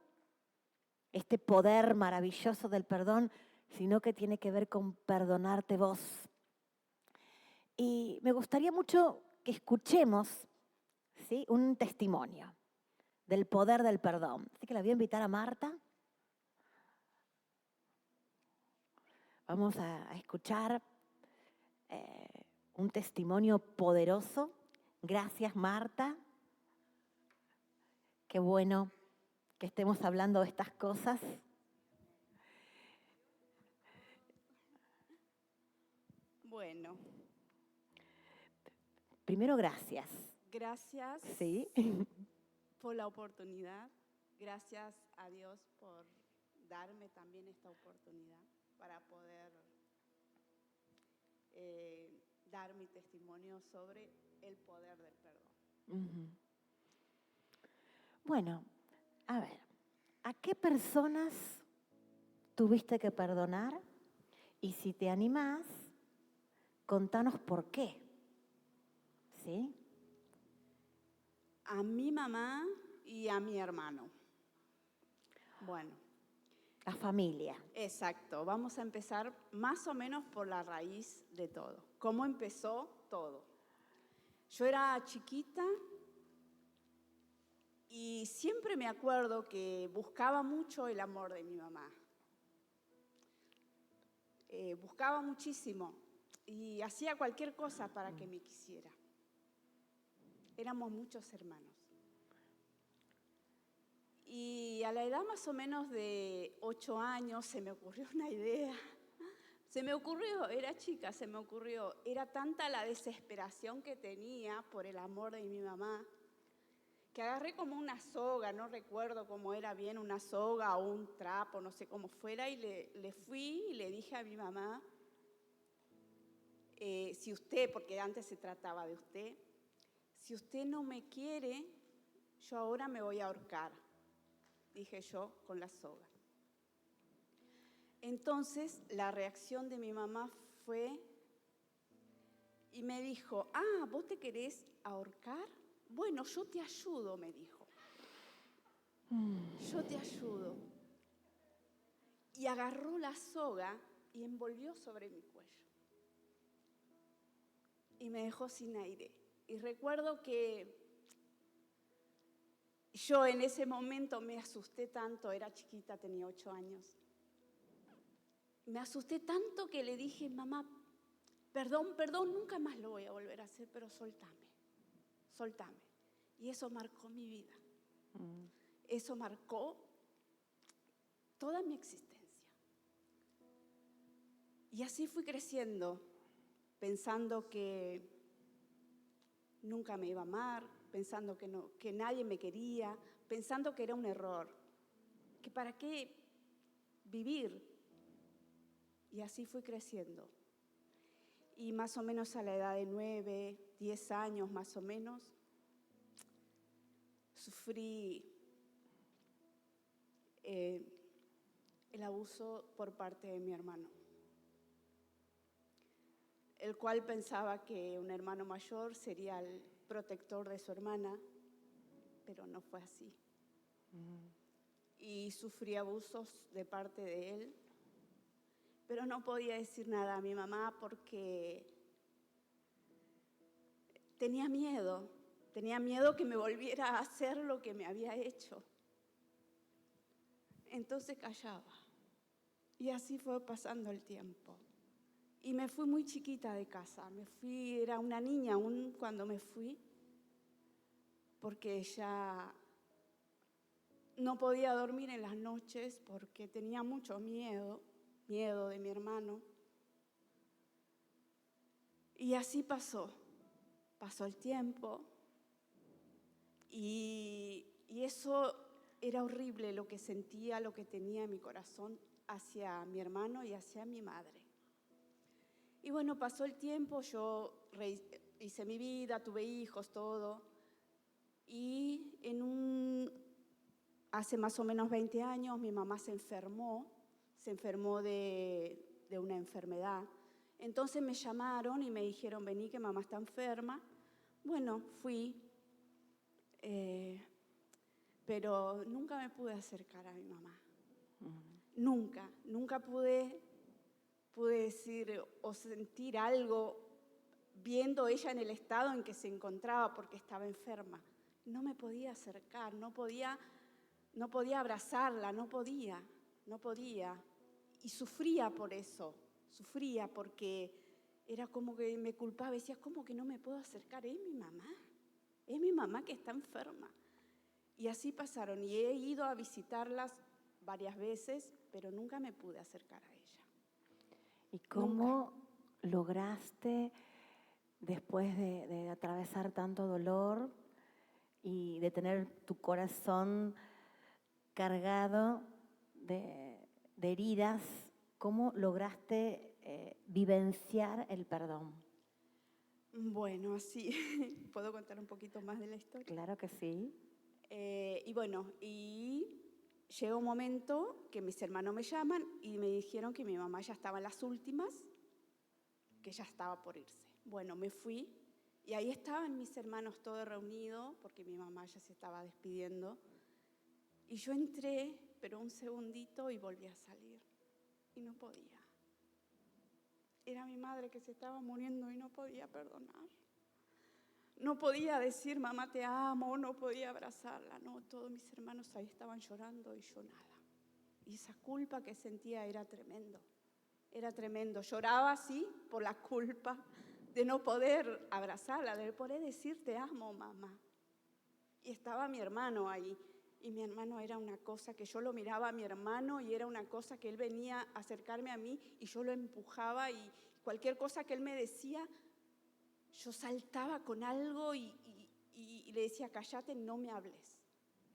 este poder maravilloso del perdón, sino que tiene que ver con perdonarte vos. Y me gustaría mucho que escuchemos, ¿sí?, un testimonio del poder del perdón. Así que la voy a invitar a Marta. Vamos a escuchar un testimonio poderoso. Gracias, Marta. Qué bueno que estemos hablando de estas cosas. Bueno, Primero, gracias. gracias ¿Sí? por la oportunidad. Gracias a Dios por darme también esta oportunidad para poder dar mi testimonio sobre el poder del perdón. Uh-huh. Bueno, a ver, ¿a qué personas tuviste que perdonar? Y si te animás, contanos por qué. ¿Sí? A mi mamá y a mi hermano. Bueno, La familia. exacto. Vamos a empezar más o menos por la raíz de todo. ¿Cómo empezó todo? Yo era chiquita y siempre me acuerdo que buscaba mucho el amor de mi mamá. Buscaba muchísimo y hacía cualquier cosa para que me quisiera. Éramos muchos hermanos. Y a la edad más o menos de 8 años se me ocurrió una idea. Se me ocurrió, era chica, se me ocurrió. Era tanta la desesperación que tenía por el amor de mi mamá, que agarré como una soga, no recuerdo cómo era bien, una soga o un trapo, no sé cómo fuera, y le fui y le dije a mi mamá, si usted, porque antes se trataba de usted, si usted no me quiere, yo ahora me voy a ahorcar, dije yo con la soga. Entonces la reacción de mi mamá fue y me dijo, ¿vos te querés ahorcar? Bueno, yo te ayudo, me dijo. Yo te ayudo. Y agarró la soga y envolvió sobre mi cuello. Y me dejó sin aire. Y recuerdo que yo en ese momento me asusté tanto, era chiquita, tenía 8 años. Me asusté tanto que le dije, mamá, perdón, nunca más lo voy a volver a hacer, pero soltame. Y eso marcó mi vida. Eso marcó toda mi existencia. Y así fui creciendo, pensando que nunca me iba a amar, pensando que nadie me quería, pensando que era un error, que para qué vivir. Y así fui creciendo. Y más o menos a la edad de 9, 10 años más o menos, sufrí el abuso por parte de mi hermano, el cual pensaba que un hermano mayor sería el protector de su hermana, pero no fue así. Y sufrí abusos de parte de él, pero no podía decir nada a mi mamá porque tenía miedo que me volviera a hacer lo que me había hecho. Entonces callaba. Y así fue pasando el tiempo. Y me fui muy chiquita de casa. Era una niña aún cuando me fui, porque ya no podía dormir en las noches porque tenía mucho miedo de mi hermano. Y así pasó el tiempo y eso era horrible lo que sentía, lo que tenía en mi corazón hacia mi hermano y hacia mi madre. Y bueno, pasó el tiempo, yo hice mi vida, tuve hijos, todo. Y hace más o menos 20 años mi mamá se enfermó de una enfermedad. Entonces me llamaron y me dijeron, vení que mamá está enferma. Bueno, fui, pero nunca me pude acercar a mi mamá. Nunca pude decir o sentir algo viendo ella en el estado en que se encontraba porque estaba enferma. No me podía acercar, no podía abrazarla, no podía. Y sufría por eso, sufría porque era como que me culpaba, decía, ¿cómo que no me puedo acercar? Es mi mamá que está enferma. Y así pasaron, y he ido a visitarlas varias veces, pero nunca me pude acercar a ella. ¿Y cómo lograste, después de atravesar tanto dolor y de tener tu corazón cargado de heridas, cómo lograste vivenciar el perdón? Bueno, así, ¿puedo contar un poquito más de la historia? Claro que sí. Y llegó un momento que mis hermanos me llaman y me dijeron que mi mamá ya estaba en las últimas, que ya estaba por irse. Bueno, me fui y ahí estaban mis hermanos todos reunidos porque mi mamá ya se estaba despidiendo. Y yo entré, pero un segundito y volví a salir. Y no podía. Era mi madre que se estaba muriendo y no podía perdonar. No podía decir, mamá, te amo, no podía abrazarla. No, todos mis hermanos ahí estaban llorando y yo nada. Y esa culpa que sentía era tremendo. Era tremendo. Lloraba así por la culpa de no poder abrazarla, de no poder decir, te amo, mamá. Y estaba mi hermano ahí. Y mi hermano era una cosa que yo lo miraba a mi hermano y era una cosa que él venía a acercarme a mí y yo lo empujaba y cualquier cosa que él me decía, yo saltaba con algo y le decía, cállate, no me hables.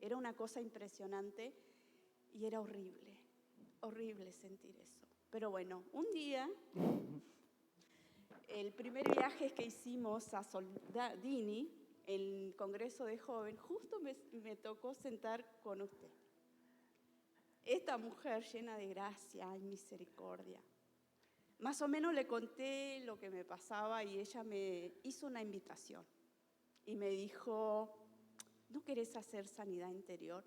Era una cosa impresionante y era horrible, horrible sentir eso. Pero bueno, un día, el primer viaje que hicimos a Soldadini, el Congreso de Joven, justo me tocó sentar con usted. Esta mujer llena de gracia y misericordia. Más o menos le conté lo que me pasaba y ella me hizo una invitación. Y me dijo, ¿no querés hacer sanidad interior?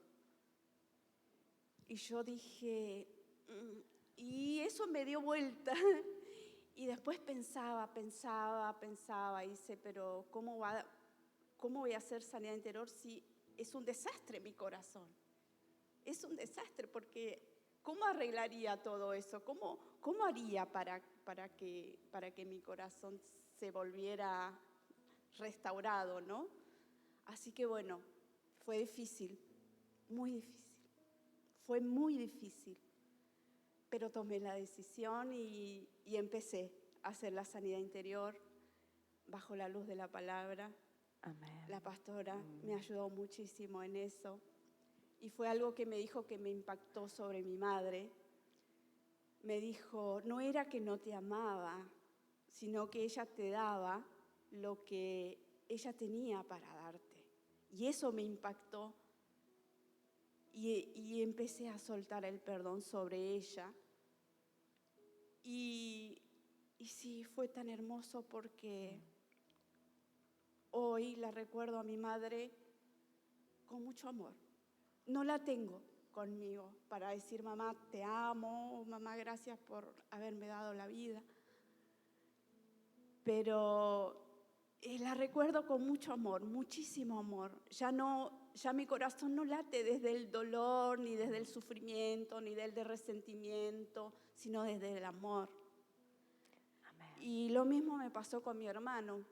Y yo dije, y eso me dio vuelta. Y después pensaba, y dice, pero ¿cómo voy a hacer sanidad interior si es un desastre mi corazón? Es un desastre porque ¿cómo arreglaría todo eso? ¿Cómo haría para que mi corazón se volviera restaurado, ¿no? Así que bueno, fue difícil, muy difícil. Fue muy difícil, pero tomé la decisión y empecé a hacer la sanidad interior bajo la luz de la palabra. Amén. La pastora me ayudó muchísimo en eso y fue algo que me dijo que me impactó sobre mi madre. Me dijo, no era que no te amaba, sino que ella te daba lo que ella tenía para darte. Y eso me impactó. Y empecé a soltar el perdón sobre ella. Y sí, fue tan hermoso porque hoy la recuerdo a mi madre con mucho amor. No la tengo conmigo para decir, mamá, te amo, mamá, gracias por haberme dado la vida. Pero la recuerdo con mucho amor, muchísimo amor. Ya mi corazón no late desde el dolor, ni desde el sufrimiento, ni desde el resentimiento, sino desde el amor. Amén. Y lo mismo me pasó con mi hermano.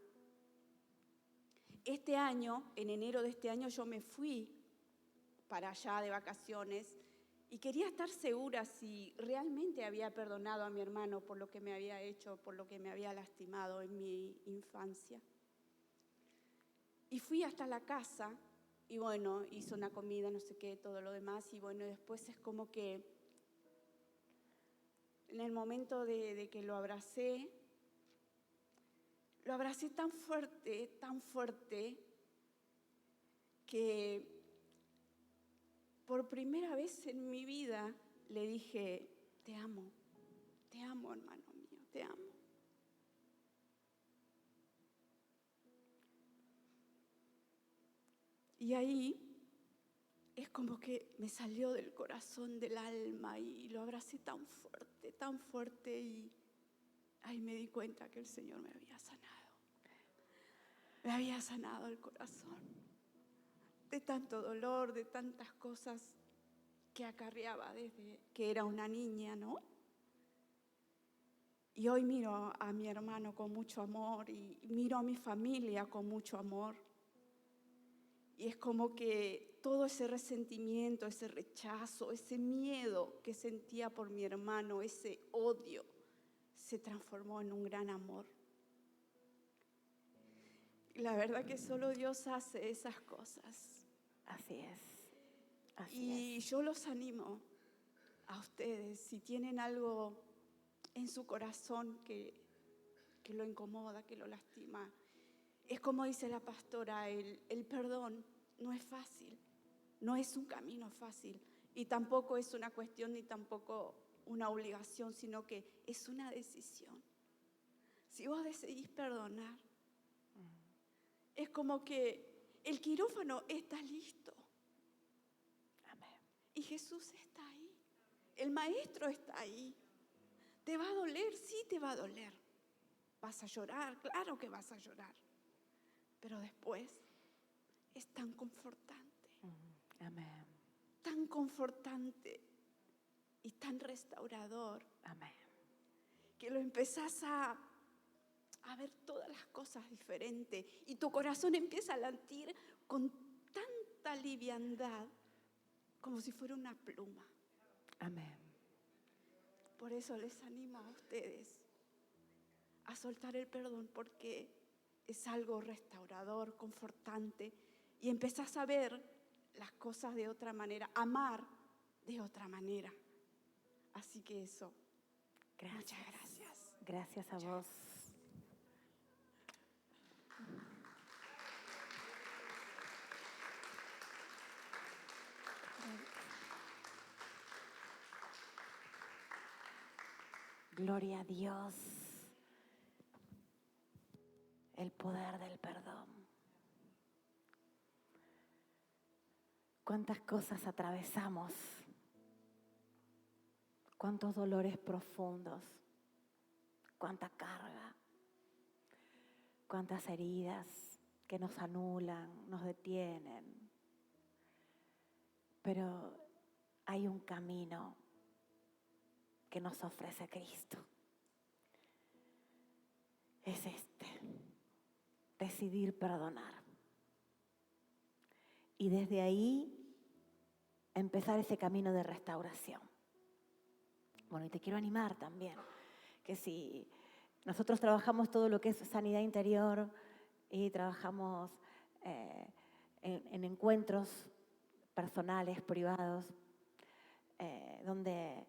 Este año, en enero de este año, yo me fui para allá de vacaciones y quería estar segura si realmente había perdonado a mi hermano por lo que me había hecho, por lo que me había lastimado en mi infancia. Y fui hasta la casa Y bueno, hizo una comida, no sé qué, todo lo demás. Y bueno, después es como que en el momento de que lo abracé tan fuerte, que por primera vez en mi vida le dije, te amo, hermano mío, te amo. Y ahí es como que me salió del corazón, del alma, y lo abracé tan fuerte, y ahí me di cuenta que el Señor me había sanado. Me había sanado el corazón de tanto dolor, de tantas cosas que acarreaba desde que era una niña, ¿no? Y hoy miro a mi hermano con mucho amor y miro a mi familia con mucho amor. Y es como que todo ese resentimiento, ese rechazo, ese miedo que sentía por mi hermano, ese odio, se transformó en un gran amor. Y la verdad que solo Dios hace esas cosas. Así es. Y yo los animo a ustedes, si tienen algo en su corazón que lo incomoda, que lo lastima. Es como dice la pastora, el perdón no es fácil, no es un camino fácil, y tampoco es una cuestión ni tampoco una obligación, sino que es una decisión. Si vos decidís perdonar, es como que el quirófano está listo. Amén. Y Jesús está ahí, el maestro está ahí. ¿Te va a doler? Sí, te va a doler. ¿Vas a llorar? Claro que vas a llorar. Pero después es tan confortante. Amén. Tan confortante y tan restaurador. Amén. Que lo empezás a ver todas las cosas diferentes y tu corazón empieza a latir con tanta liviandad como si fuera una pluma. Amén. Por eso les animo a ustedes a soltar el perdón, porque es algo restaurador, confortante, y empezás a ver las cosas de otra manera, amar de otra manera. Así que eso. Gracias. Muchas gracias. Gracias a vos. Gloria a Dios. El poder del perdón. Cuántas cosas atravesamos. Cuántos dolores profundos. Cuánta carga. Cuántas heridas que nos anulan, nos detienen. Pero hay un camino que nos ofrece Cristo. Es decidir perdonar. Y desde ahí empezar ese camino de restauración. Bueno, y te quiero animar también, que si nosotros trabajamos todo lo que es sanidad interior y trabajamos en encuentros personales, privados, donde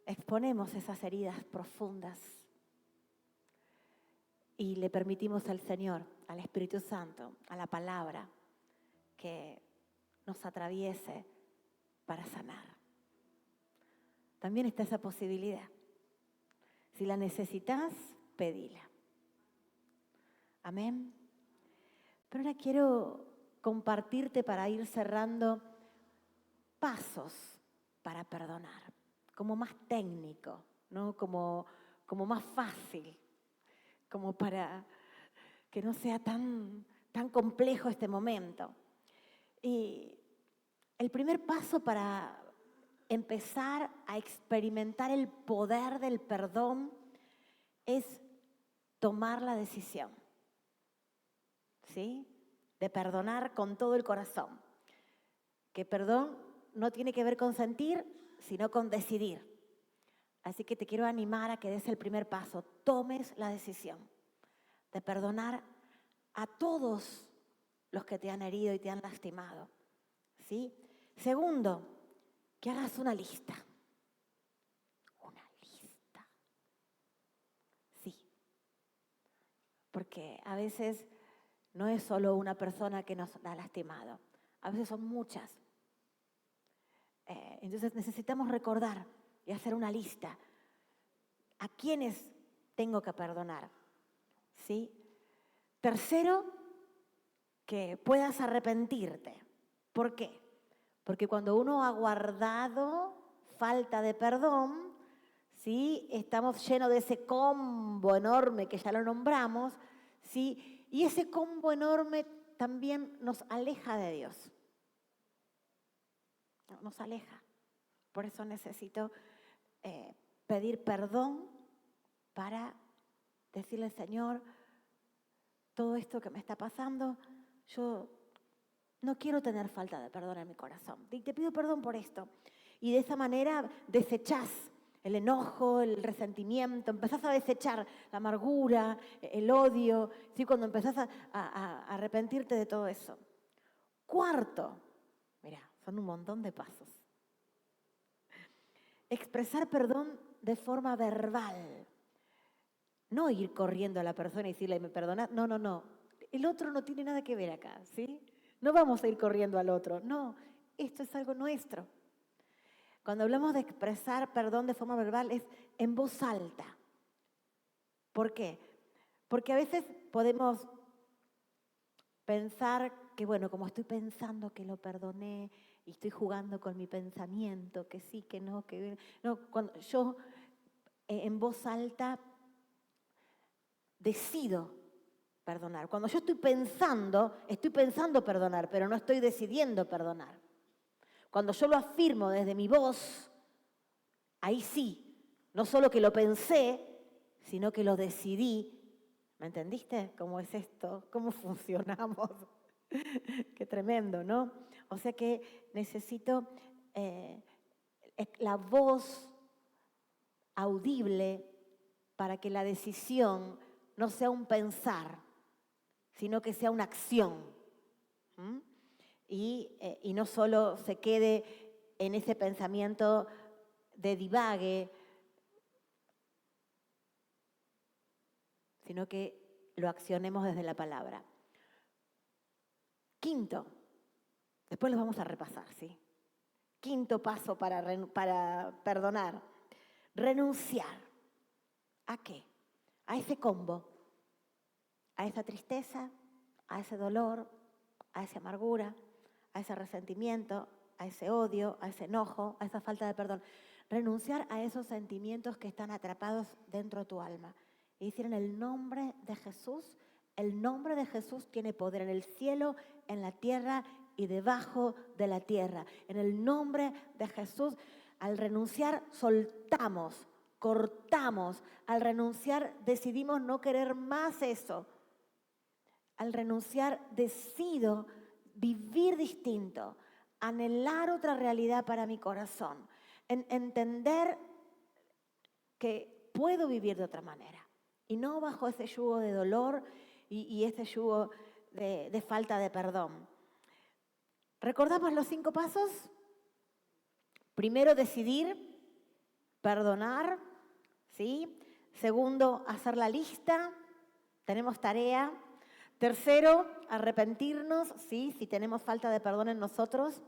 exponemos esas heridas profundas y le permitimos al Señor, al Espíritu Santo, a la palabra, que nos atraviese para sanar. También está esa posibilidad. Si la necesitas, pedila. Amén. Pero ahora quiero compartirte, para ir cerrando, pasos para perdonar, como más técnico, ¿no? Como más fácil, como para que no sea tan complejo este momento. Y el primer paso para empezar a experimentar el poder del perdón es tomar la decisión, ¿sí? De perdonar con todo el corazón. Que perdón no tiene que ver con sentir, sino con decidir. Así que te quiero animar a que des el primer paso, tomes la decisión de perdonar a todos los que te han herido y te han lastimado. ¿Sí? Segundo, que hagas una lista. Una lista. Sí. Porque a veces no es solo una persona que nos ha lastimado. A veces son muchas. Entonces necesitamos recordar y hacer una lista. ¿A quiénes tengo que perdonar? ¿Sí? Tercero, que puedas arrepentirte. ¿Por qué? Porque cuando uno ha guardado falta de perdón, ¿sí? Estamos llenos de ese combo enorme que ya lo nombramos, ¿sí? Y ese combo enorme también nos aleja de Dios. Nos aleja. Por eso necesito pedir perdón para decirle, Señor, todo esto que me está pasando, yo no quiero tener falta de perdón en mi corazón. Te pido perdón por esto. Y de esa manera desechás el enojo, el resentimiento, empezás a desechar la amargura, el odio, ¿sí? Cuando empezás a arrepentirte de todo eso. Cuarto, mira, son un montón de pasos. Expresar perdón de forma verbal. No ir corriendo a la persona y decirle, ¿me perdonas? No, no, no. El otro no tiene nada que ver acá, ¿sí? No vamos a ir corriendo al otro. No, esto es algo nuestro. Cuando hablamos de expresar perdón de forma verbal es en voz alta. ¿Por qué? Porque a veces podemos pensar que, bueno, como estoy pensando que lo perdoné y estoy jugando con mi pensamiento, que sí, que no, que no. Cuando yo en voz alta decido perdonar. Cuando yo estoy pensando perdonar, pero no estoy decidiendo perdonar. Cuando yo lo afirmo desde mi voz, ahí sí, no solo que lo pensé, sino que lo decidí. ¿Me entendiste? ¿Cómo es esto? ¿Cómo funcionamos? Qué tremendo, ¿no? O sea que necesito la voz audible para que la decisión no sea un pensar, sino que sea una acción. Y no solo se quede en ese pensamiento de divague, sino que lo accionemos desde la palabra. Quinto, después los vamos a repasar, ¿sí? Quinto paso para perdonar, renunciar. ¿A qué? A ese combo, a esa tristeza, a ese dolor, a esa amargura, a ese resentimiento, a ese odio, a ese enojo, a esa falta de perdón. Renunciar a esos sentimientos que están atrapados dentro de tu alma. Y decir en el nombre de Jesús, el nombre de Jesús tiene poder en el cielo, en la tierra y debajo de la tierra. En el nombre de Jesús, al renunciar, soltamos, cortamos. Al renunciar, decidimos no querer más eso. Al renunciar, decido vivir distinto, anhelar otra realidad para mi corazón, entender que puedo vivir de otra manera y no bajo ese yugo de dolor y ese yugo de falta de perdón. ¿Recordamos los 5 pasos? Primero, decidir, perdonar, ¿sí? Segundo, hacer la lista, tenemos tarea. Tercero, arrepentirnos, ¿sí? Si tenemos falta de perdón en nosotros.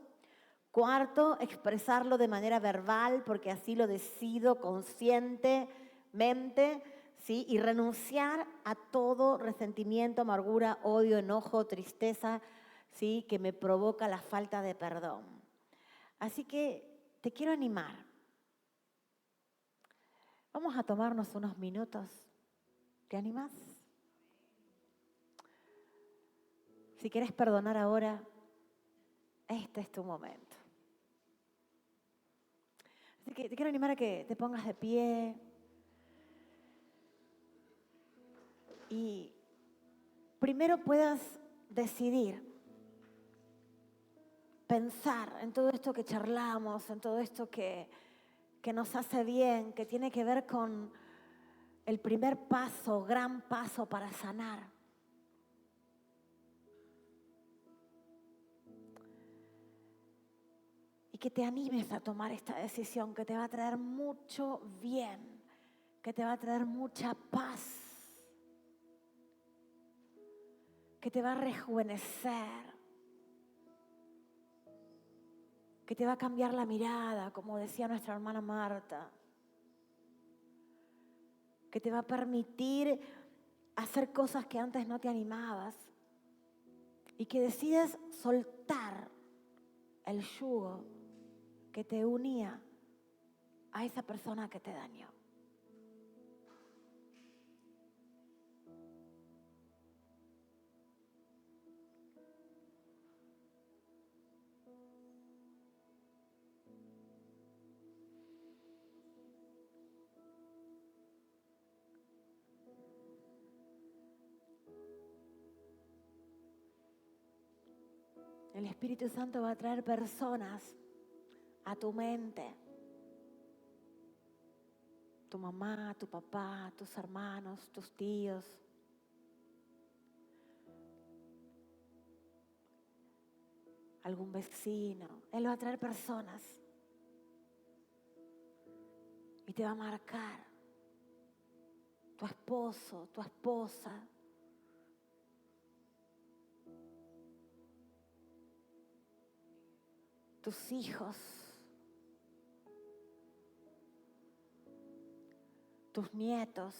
Cuarto, expresarlo de manera verbal, porque así lo decido conscientemente, ¿sí? Y renunciar a todo resentimiento, amargura, odio, enojo, tristeza, ¿sí? Que me provoca la falta de perdón. Así que te quiero animar. Vamos a tomarnos unos minutos. ¿Te animas? Si quieres perdonar ahora, este es tu momento. Así que te quiero animar a que te pongas de pie y primero puedas decidir, pensar en todo esto que charlamos, en todo esto que nos hace bien, que tiene que ver con el primer paso, gran paso para sanar. y que te animes a tomar esta decisión que te va a traer mucho bien, que te va a traer mucha paz, que te va a rejuvenecer, que te va a cambiar la mirada, como decía nuestra hermana Marta, que te va a permitir hacer cosas que antes no te animabas y que decides soltar el yugo que te unía a esa persona que te dañó. El Espíritu Santo va a traer personas a tu mente. Tu mamá, tu papá, tus hermanos, tus tíos. Algún vecino. Él va a traer personas. Y te va a marcar. Tu esposo, tu esposa. Tus hijos. Tus nietos.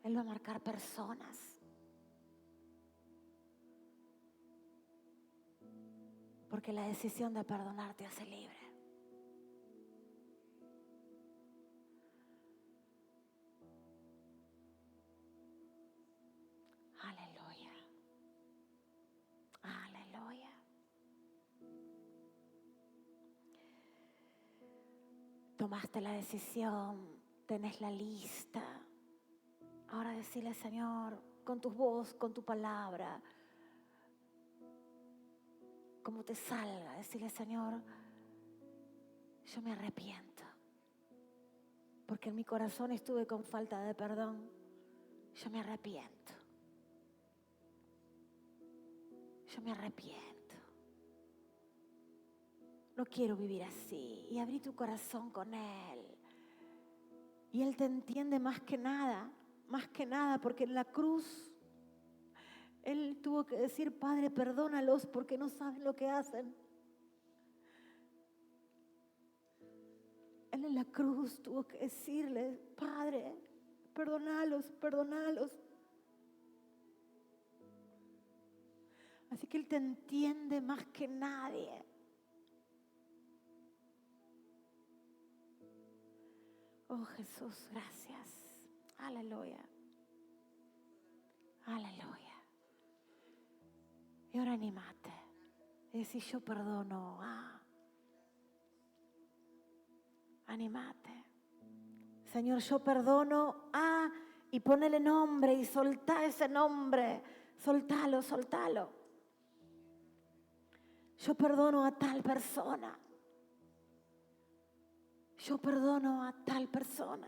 Él va a marcar personas. Porque la decisión de perdonar te hace libre. Aleluya. Aleluya. Tomaste la decisión, tenés la lista. Ahora decirle, Señor, con tu voz, con tu palabra, como te salga, decirle, Señor, yo me arrepiento. Porque en mi corazón estuve con falta de perdón. Yo me arrepiento. Yo me arrepiento. No quiero vivir así. Y abrí tu corazón con Él. Y Él te entiende más que nada, porque en la cruz Él tuvo que decir, Padre, perdónalos porque no saben lo que hacen. Él en la cruz tuvo que decirle, Padre, perdónalos, perdónalos. Así que Él te entiende más que nadie. Oh Jesús, gracias. Aleluya. Aleluya. Y ahora anímate. Y decir, yo perdono. Anímate. Señor, yo perdono y ponele nombre y soltá ese nombre. Soltalo, soltalo. Yo perdono a tal persona. Yo perdono a tal persona.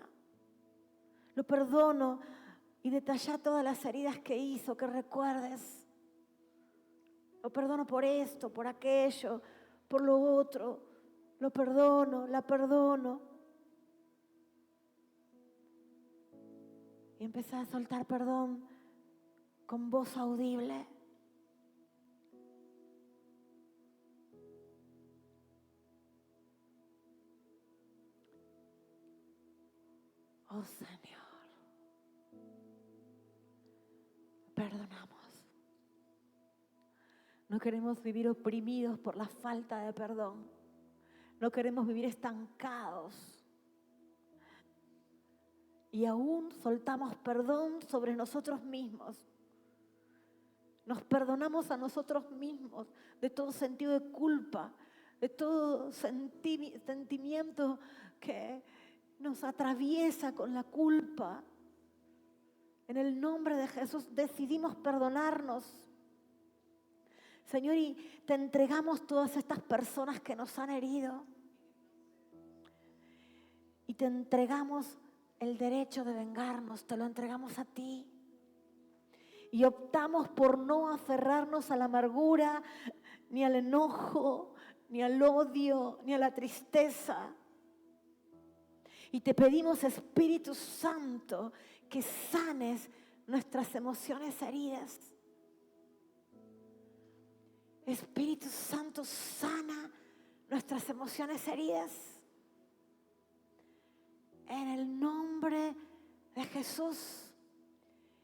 Lo perdono y detallá todas las heridas que hizo, que recuerdes. Lo perdono por esto, por aquello, por lo otro. Lo perdono, la perdono. Y empezá a soltar perdón con voz audible. Oh Señor, perdonamos. No queremos vivir oprimidos por la falta de perdón. No queremos vivir estancados. Y aún soltamos perdón sobre nosotros mismos. Nos perdonamos a nosotros mismos de todo sentido de culpa, de todo sentimiento que nos atraviesa con la culpa. En el nombre de Jesús decidimos perdonarnos. Señor, y te entregamos todas estas personas que nos han herido. Y te entregamos el derecho de vengarnos, te lo entregamos a ti. y optamos por no aferrarnos a la amargura, ni al enojo, ni al odio, ni a la tristeza. Y te pedimos, Espíritu Santo, que sanes nuestras emociones heridas. Espíritu Santo, sana nuestras emociones heridas. En el nombre de Jesús.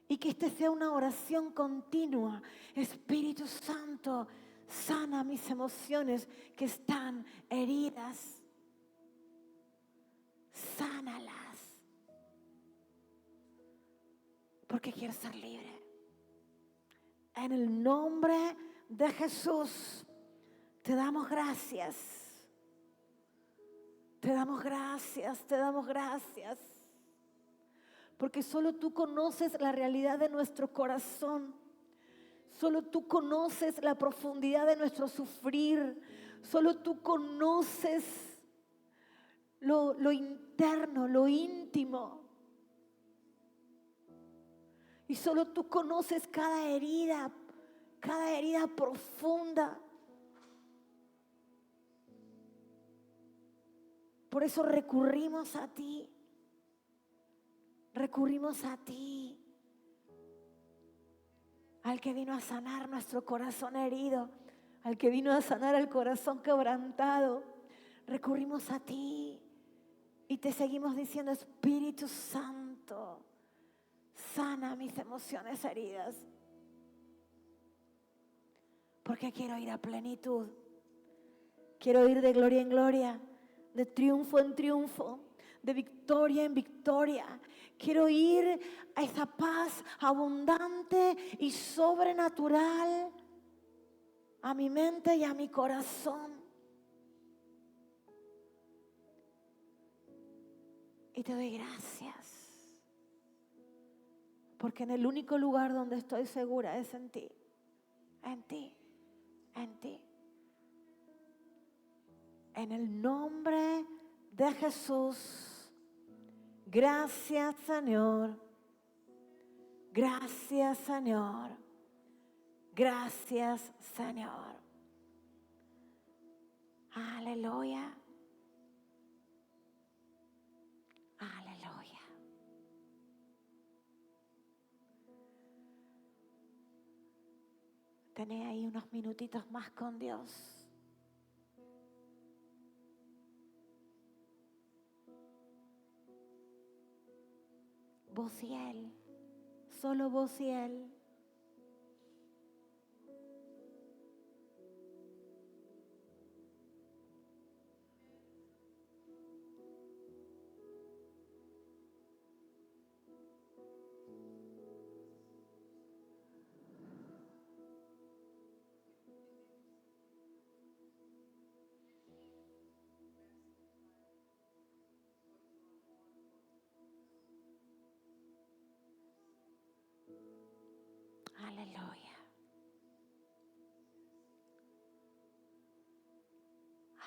Y que esta sea una oración continua. Espíritu Santo, sana mis emociones que están heridas. Sánalas. Porque quiero ser libre. En el nombre de Jesús, te damos gracias. Te damos gracias, te damos gracias. Porque solo tú conoces la realidad de nuestro corazón. Solo tú conoces la profundidad de nuestro sufrir. Solo tú conoces lo interno, lo íntimo. Y solo tú conoces cada herida profunda. Por eso recurrimos a ti. Recurrimos a ti, al que vino a sanar nuestro corazón herido, al que vino a sanar el corazón quebrantado. Recurrimos a ti y te seguimos diciendo, Espíritu Santo, sana mis emociones heridas. Porque quiero ir a plenitud, quiero ir de gloria en gloria, de triunfo en triunfo, de victoria en victoria. Quiero ir a esa paz abundante y sobrenatural a mi mente y a mi corazón. Y te doy gracias. Porque en el único lugar donde estoy segura es en ti. En ti. En ti. En el nombre de Jesús. Gracias, Señor. Gracias, Señor. Gracias, Señor. Aleluya. Aleluya. Tenés ahí unos minutitos más con Dios. Vos y Él, solo vos y Él. Aleluya.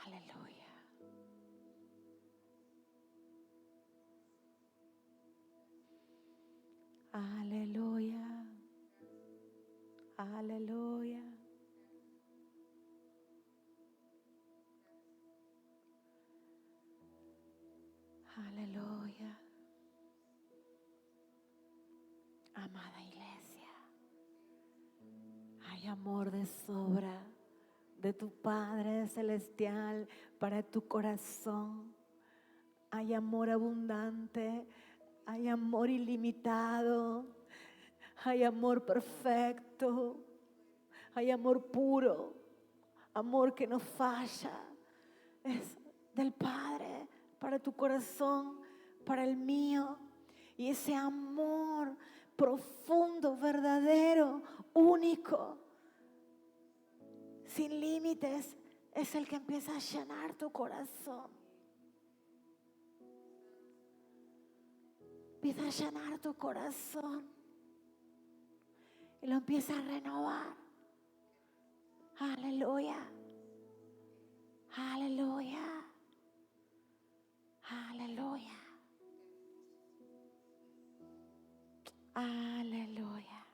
Aleluya. Aleluya. Aleluya. Aleluya. Amada iglesia, hay amor de sobra de tu Padre Celestial para tu corazón. Hay amor abundante, hay amor ilimitado, hay amor perfecto, hay amor puro, amor que no falla. Es del Padre para tu corazón, para el mío. Y ese amor profundo, verdadero, único, sin límites, es el que empieza a llenar tu corazón. Empieza a llenar tu corazón y lo empieza a renovar. Aleluya. Aleluya. Aleluya. Aleluya.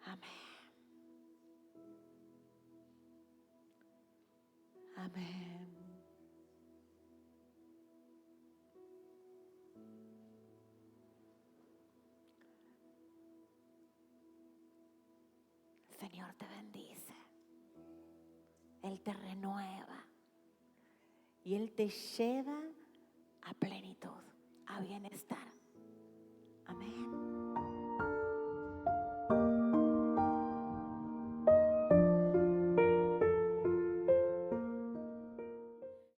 Amén. Amén. Señor te bendice. Él te renueva y Él te lleva a plenitud, a bienestar.